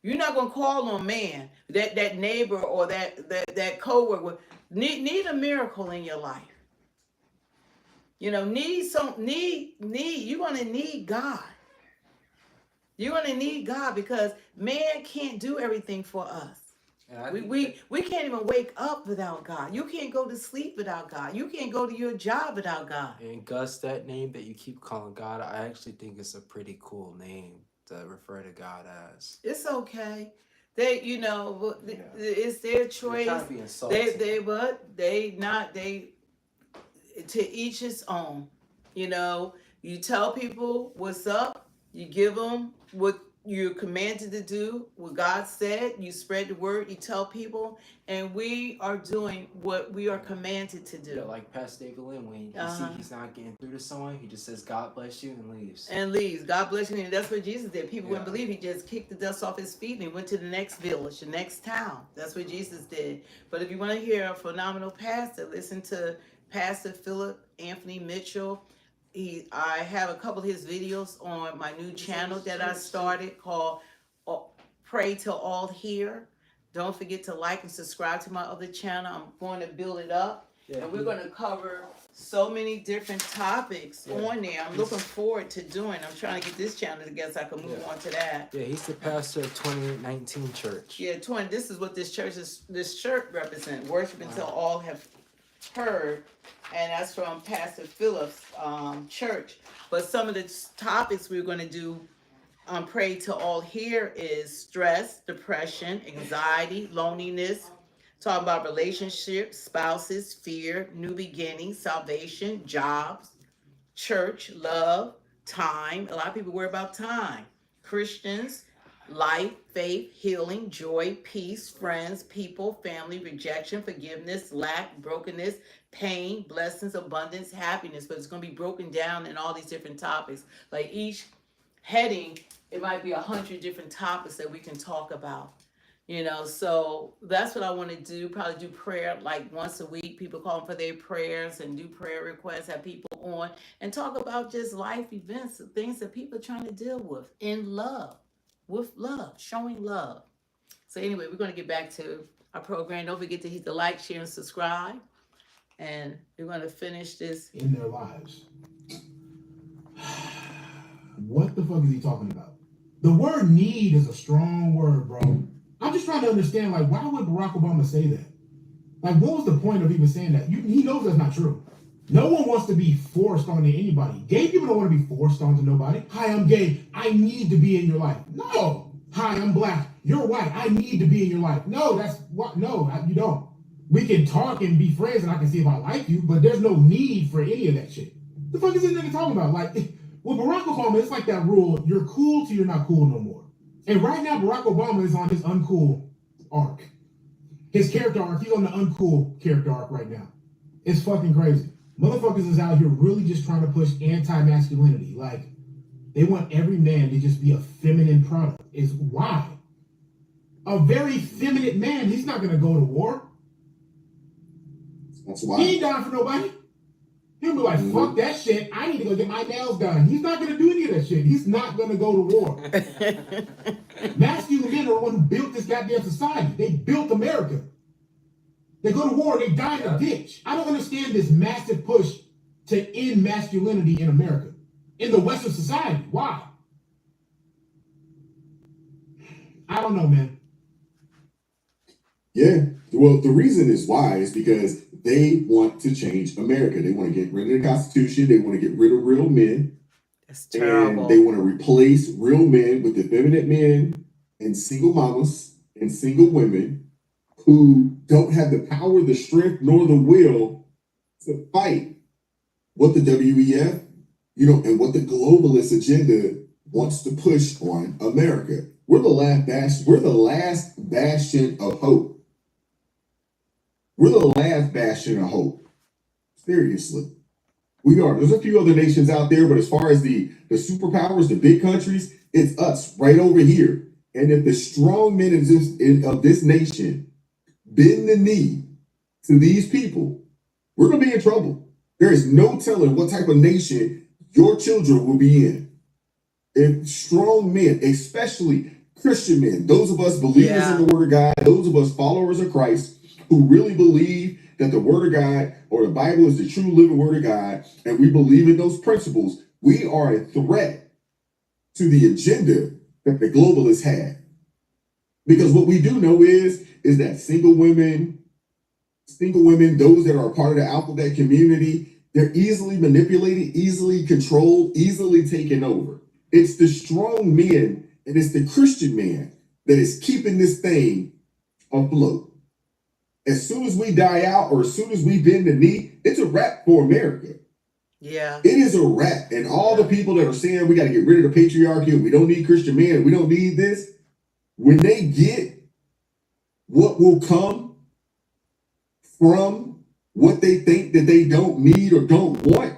You're not gonna call on man, that neighbor or that coworker. Need a miracle in your life. You know, you're gonna need God. You're gonna need God because man can't do everything for us. We can't even wake up without God. You can't go to sleep without God. You can't go to your job without God. And Gus, that name that you keep calling God, I actually think it's a pretty cool name to refer to God as. It's okay. They, it's their choice. They're trying to be insulting. They to each his own. You know, you tell people what's up. You give them what you're commanded to do, what God said. You spread the word. You tell people, and we are doing what we are commanded to do. Yeah, like Pastor David Lynn, when you see he's not getting through to someone, he just says, "God bless you," and leaves. God bless you, and that's what Jesus did. People wouldn't believe. He just kicked the dust off his feet and he went to the next village, the next town. That's what Jesus did. But if you want to hear a phenomenal pastor, listen to Pastor Philip Anthony Mitchell. I have a couple of his videos on my new channel that I started called Pray Till All Hear. Don't forget to like and subscribe to my other channel. I'm going to build it up. And we're going to cover so many different topics on there. I'm looking forward to doing. I'm trying to get this channel together so I can move on to that. Yeah, he's the pastor of 2019 Church. Yeah, this is what this church represents. Worship until all have heard, and that's from Pastor Philip's church. But some of the topics we're going to do Pray to All Hear is stress, depression, anxiety, loneliness, talking about relationships, spouses, fear, new beginnings, salvation, jobs, church, love, time. A lot of people worry about time. Christians, life, faith, healing, joy, peace, friends, people, family, rejection, forgiveness, lack, brokenness, pain, blessings, abundance, happiness. But it's going to be broken down in all these different topics. Like each heading, it might be 100 different topics that we can talk about. You know, so that's what I want to do. Probably do prayer like once a week. People call for their prayers and do prayer requests, have people on and talk about just life events, things that people are trying to deal with in love. With love, showing love. So anyway, we're going to get back to our program. Don't forget to hit the like, share, and subscribe. And we're going to finish this. In their lives. What the fuck is he talking about? The word need is a strong word, bro. I'm just trying to understand, like, why would Barack Obama say that? Like, what was the point of even saying that? He knows that's not true. No one wants to be forced onto anybody. Gay people don't want to be forced onto nobody. Hi, I'm gay. I need to be in your life. No. Hi, I'm black. You're white. I need to be in your life. No, that's what. No, you don't. We can talk and be friends, and I can see if I like you, but there's no need for any of that shit. The fuck is this nigga talking about? Like, with Barack Obama, it's like that rule: you're cool till you're not cool no more. And right now, Barack Obama is on his uncool arc. His character arc. He's on the uncool character arc right now. It's fucking crazy. Motherfuckers is out here really just trying to push anti-masculinity. Like, they want every man to just be a feminine product. It's why? A very feminine man, he's not going to go to war. That's why. He ain't down for nobody. He'll be like, fuck that shit. I need to go get my nails done. He's not going to do any of that shit. He's not going to go to war. Masculine men are the one who built this goddamn society. They built America. They go to war, they die in a ditch. I don't understand this massive push to end masculinity in America, in the Western society. Why? I don't know, man. Yeah. Well, the reason is why is because they want to change America. They want to get rid of the Constitution. They want to get rid of real men. That's terrible. And they want to replace real men with effeminate men and single mamas and single women who don't have the power, the strength, nor the will to fight what the WEF, and what the globalist agenda wants to push on America. We're the last bastion of hope. We're the last bastion of hope. Seriously. We are. There's a few other nations out there, but as far as the superpowers, the big countries, it's us right over here. And if the strong men of this nation bend the knee to these people, we're going to be in trouble. There is no telling what type of nation your children will be in. If strong men, especially Christian men, those of us believers in the Word of God, those of us followers of Christ, who really believe that the Word of God or the Bible is the true living Word of God, and we believe in those principles, we are a threat to the agenda that the globalists have. Because what we do know is that single women, those that are a part of the alphabet community, they're easily manipulated, easily controlled, easily taken over. It's the strong men and it's the Christian man that is keeping this thing afloat. As soon as we die out or as soon as we bend the knee, it's a wrap for America. Yeah. It is a wrap. And all the people that are saying we got to get rid of the patriarchy and we don't need Christian men and we don't need this, when they get what will come from what they think that they don't need or don't want,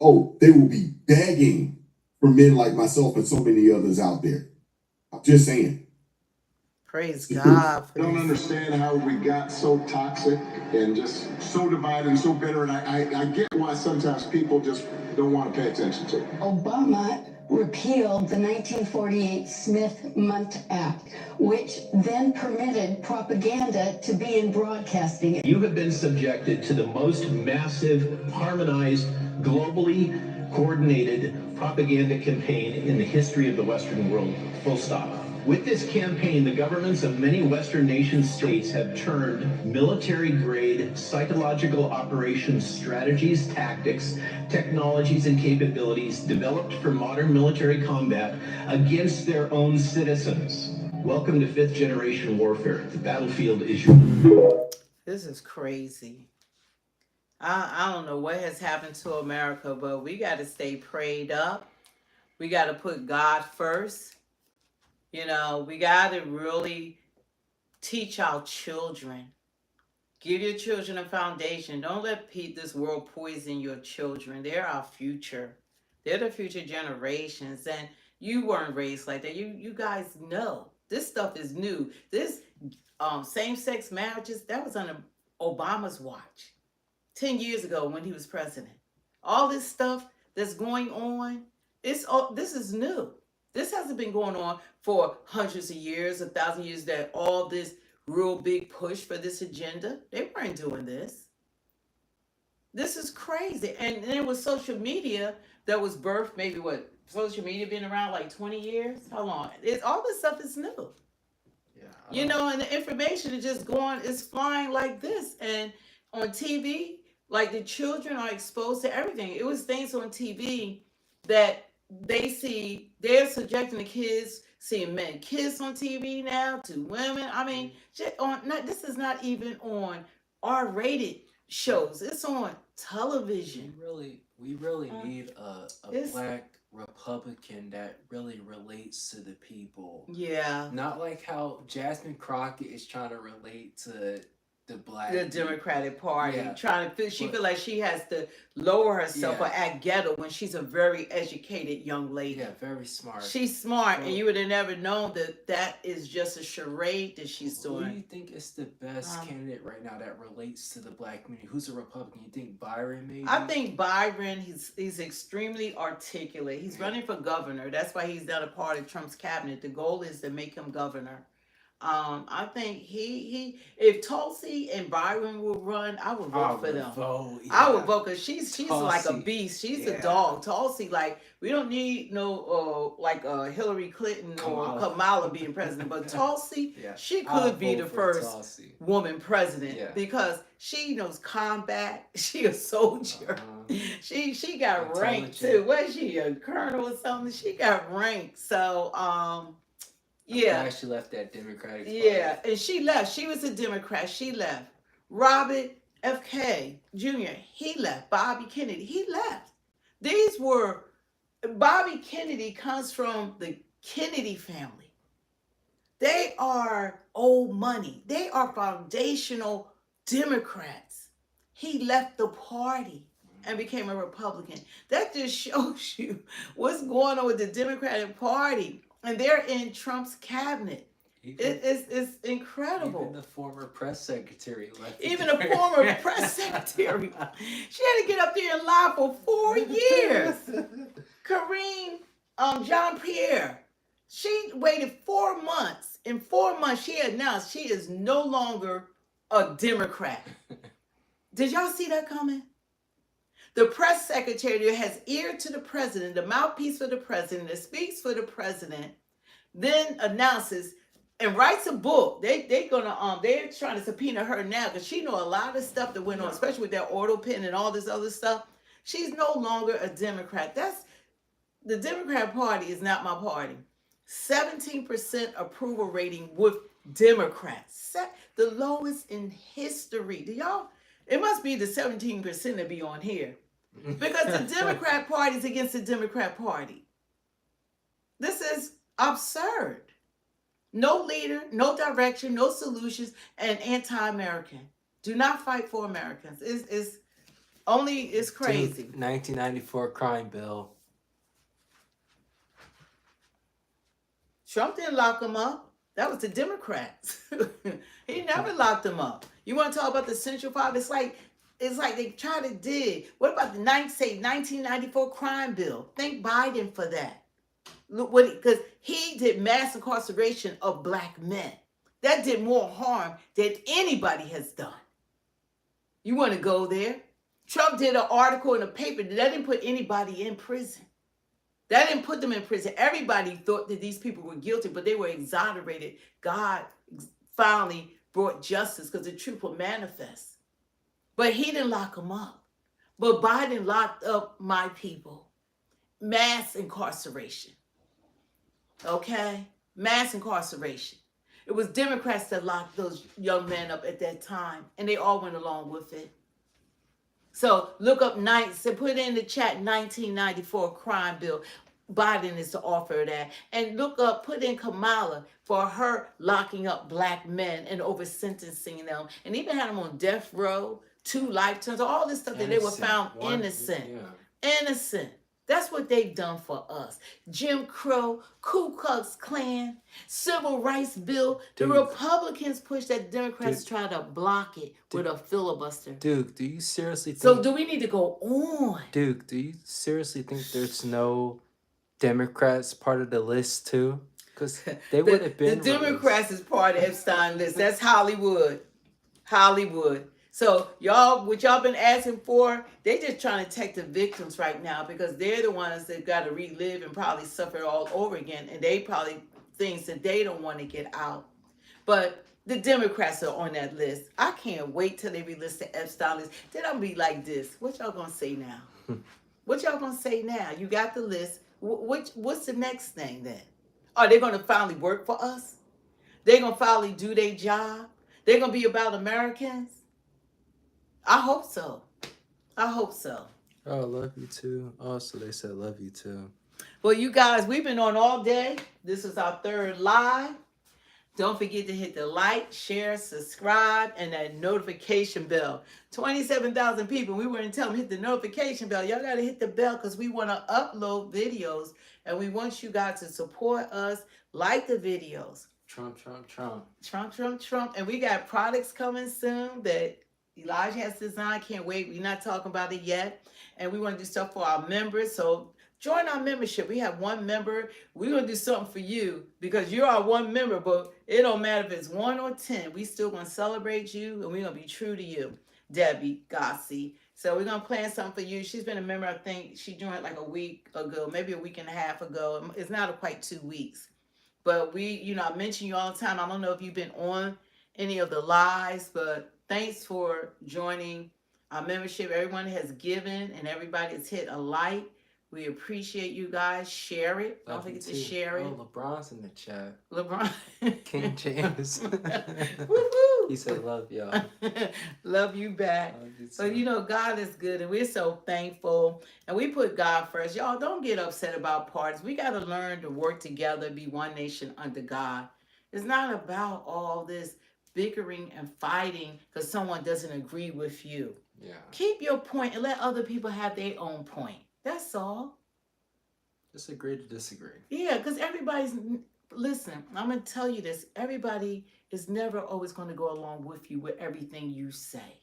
oh, they will be begging for men like myself and so many others out there. I'm just saying. Praise God. I don't understand how we got so toxic and just so divided and so bitter. And I get why sometimes people just don't want to pay attention to it. Obama repealed the 1948 Smith-Mundt Act, which then permitted propaganda to be in broadcasting. You have been subjected to the most massive, harmonized, globally coordinated propaganda campaign in the history of the Western world, full stop. With this campaign, the governments of many Western nation states have turned military-grade psychological operations strategies, tactics, technologies, and capabilities developed for modern military combat against their own citizens. Welcome to fifth-generation warfare. The battlefield is your... This is crazy. I don't know what has happened to America, but we got to stay prayed up. We got to put God first. You know, we got to really teach our children. Give your children a foundation. Don't let this world poison your children. They're our future. They're the future generations. And you weren't raised like that. You guys know. This stuff is new. This same-sex marriages, that was under Obama's watch 10 years ago when he was president. All this stuff that's going on, this is new. This hasn't been going on for hundreds of years, 1,000 years, that all this real big push for this agenda. They weren't doing this. This is crazy. And then with social media that was birthed, maybe what, social media been around like 20 years? How long? All this stuff is new. You know, and the information is just going, it's flying like this. And on TV, like the children are exposed to everything. It was things on TV that they see, they're subjecting the kids, seeing men kiss on TV now to women. I mean, this is not even on R-rated shows. It's on television. We really need a black Republican that really relates to the people. Yeah. Not like how Jasmine Crockett is trying to relate to the Democratic Party, yeah. trying to feel, she feel like she has to lower herself or act ghetto when she's a very educated young lady. Yeah, very smart. She's smart, and you would have never known that is just a charade that she's doing. Who do you think is the best candidate right now that relates to the black community? Who's a Republican? You think Byron maybe? I think Byron, he's extremely articulate. He's running for governor. That's why he's not a part of Trump's cabinet. The goal is to make him governor. I think he if Tulsi and Byron would run, I would vote for them. I would vote because she's Tulsi, like a beast. She's a dog. Tulsi, like, we don't need no Hillary Clinton or Kamala being president, but Tulsi, she could be the first woman president because she knows combat. She a soldier. She got rank too. Was she a colonel or something? She got rank. So Yeah, she left that Democratic Party. Yeah, and she left. She was a Democrat. She left. Robert F. K. Jr., he left. Bobby Kennedy, he left. Bobby Kennedy comes from the Kennedy family. They are old money. They are foundational Democrats. He left the party. and became a Republican. That just shows you what's going on with the Democratic Party. And they're in Trump's cabinet. It's incredible. Even the former press secretary left. Even the former press secretary. She had to get up there and lie for 4 years. Kareem Jean-Pierre. She waited 4 months. In 4 months, she announced she is no longer a Democrat. Did y'all see that coming? The press secretary that has ear to the president, the mouthpiece for the president, that speaks for the president, then announces and writes a book. They're trying to subpoena her now because she know a lot of stuff that went on, especially with that auto pen and all this other stuff. She's no longer a Democrat. The Democrat Party is not my party. 17% approval rating with Democrats. The lowest in history. Do y'all? It must be the 17% that be on here. Because the Democrat Party is against the Democrat Party. This is absurd. No leader, no direction, no solutions, and anti-American. Do not fight for Americans. It's crazy. 1994 crime bill. Trump didn't lock them up. That was the Democrats. He never locked them up. You want to talk about the Central Five? It's like they try to dig. What about the 1994 crime bill? Thank Biden for that. Look what because he did mass incarceration of black men. That did more harm than anybody has done. You want to go there? Trump did an article in a paper that didn't put anybody in prison. That didn't put them in prison. Everybody thought that these people were guilty, but they were exonerated. God finally brought justice because the truth will manifest. But he didn't lock them up. But Biden locked up my people. Mass incarceration. Okay? Mass incarceration. It was Democrats that locked those young men up at that time, and they all went along with it. So look up, put in the chat 1994 crime bill. Biden is the author of that. And look up, put in Kamala for her locking up black men and over sentencing them. And even had them on death row, 2 lifetimes, all this stuff that they were found innocent. Yeah. Innocent. That's what they've done for us. Jim Crow, Ku Klux Klan, Civil Rights Bill. The Republicans pushed that. Democrats try to block it with a filibuster. Duke, do you seriously think... So do we need to go on? Duke, do you seriously think there's no Democrats part of the list too? Because they would have been... The Democrats is part of Epstein list. That's Hollywood. Hollywood. So y'all, what y'all been asking for, they just trying to take the victims right now because they're the ones that got to relive and probably suffer all over again. And they probably things that they don't want to get out. But the Democrats are on that list. I can't wait till they release the Epstein list. Then I'm be like this. What y'all gonna say now? What y'all gonna say now? You got the list. What's the next thing then? Are they gonna finally work for us? They're gonna finally do their job? They're gonna be about Americans? I hope so. I hope so. Oh, love you too. Oh, so they said love you too. Well, you guys, we've been on all day. This is our 3rd live. Don't forget to hit the like, share, subscribe, and that notification bell. 27,000 people. We weren't telling them hit the notification bell. Y'all got to hit the bell because we want to upload videos, and we want you guys to support us. Like the videos. Trump, Trump, Trump. Trump, Trump, Trump. And we got products coming soon that Elijah has designed. Can't wait. We're not talking about it yet. And we want to do stuff for our members. So join our membership. We have 1 member. We're going to do something for you because you're our 1 member, but it don't matter if it's 1 or 10. We still going to celebrate you, and we're going to be true to you, Debbie Gossi. So we're going to plan something for you. She's been a member, I think she joined like a week ago, maybe a week and a half ago. It's not quite 2 weeks. But I mention you all the time. I don't know if you've been on any of the lives, but thanks for joining our membership. Everyone has given and everybody has hit a like. We appreciate you guys. Share it. Don't forget to share it. Oh, LeBron's in the chat. LeBron. King James. Woo-hoo. He said love y'all. Love you back. But God is good and we're so thankful. And we put God first. Y'all don't get upset about parties. We got to learn to work together, be one nation under God. It's not about all this bickering and fighting because someone doesn't agree with you. Yeah. Keep your point and let other people have their own point. That's all. Just agree to disagree. Yeah, because everybody's, listen, I'm going to tell you this. Everybody is never always going to go along with you with everything you say.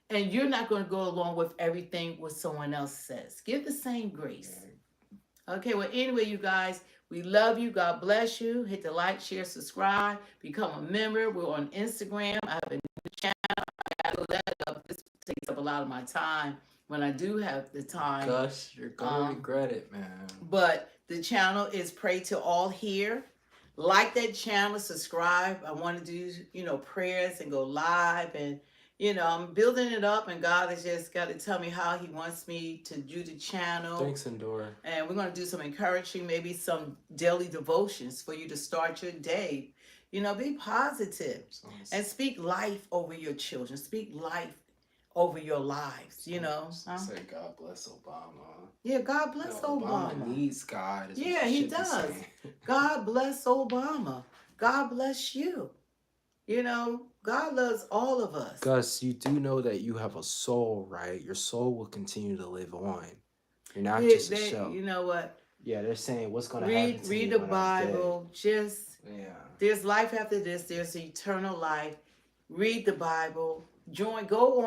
And you're not going to go along with everything what someone else says. Give the same grace. Okay, well, anyway, you guys, we love you. God bless you. Hit the like, share, subscribe, become a member. We're on Instagram. I have a new channel. I got to let up. This takes up a lot of my time when I do have the time. Gus, you're going to regret it, man. But the channel is Pray to All Here. Like that channel, subscribe. I want to do, prayers and go live. And, I'm building it up. And God has just got to tell me how he wants me to do the channel. Thanks, Endora. And we're going to do some encouraging, maybe some daily devotions for you to start your day. Be positive and speak life over your children. Speak life over your lives, Say God bless Obama. Yeah, God bless Obama. Obama needs God. Yeah, he does. God bless Obama. God bless you. God loves all of us. Gus, you do know that you have a soul, right? Your soul will continue to live on. You're not just a shell. You know what? Yeah, they're saying what's going to happen to read me the Bible. There's life after this. There's eternal life. Read the Bible. Go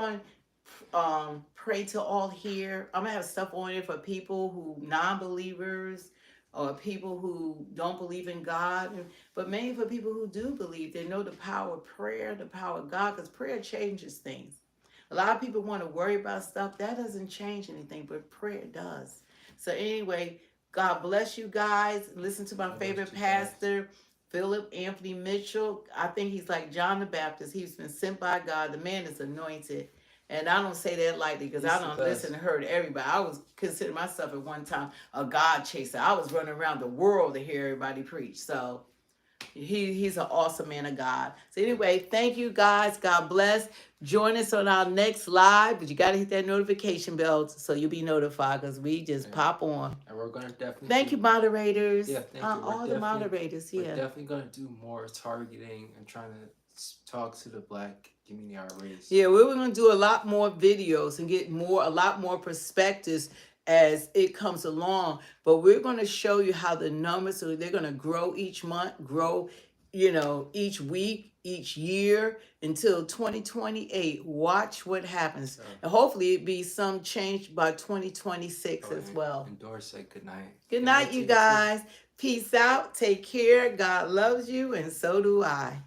on Pray to All Here. I'm gonna have stuff on there for people who non-believers or people who don't believe in God, but mainly for people who do believe. They know the power of prayer, the power of God, because prayer changes things. A lot of people want to worry about stuff that doesn't change anything, but prayer does. So anyway, God bless you guys. Listen to my favorite pastor, Philip Anthony Mitchell. I think he's like John the Baptist. He's been sent by God. The man is anointed. And I don't say that lightly because I don't listen and heard everybody. I was consider myself at one time a God chaser. I was running around the world to hear everybody preach. So he's an awesome man of God. So anyway, thank you guys. God bless. Join us on our next live, but you got to hit that notification bell so you'll be notified because we just pop on. And we're going to definitely... Thank you, moderators. Yeah, thank you. All the moderators, We're definitely going to do more targeting and trying to talk to the Black community, our race. Yeah, we're going to do a lot more videos and get a lot more perspectives as it comes along. But we're going to show you how the numbers, so they're going to grow each month, grow, each week, each year until 2028. Watch what happens. And hopefully it be some change by 2026 as well. Endora said good night. Good night, you guys. Peace out. Take care. God loves you, and so do I.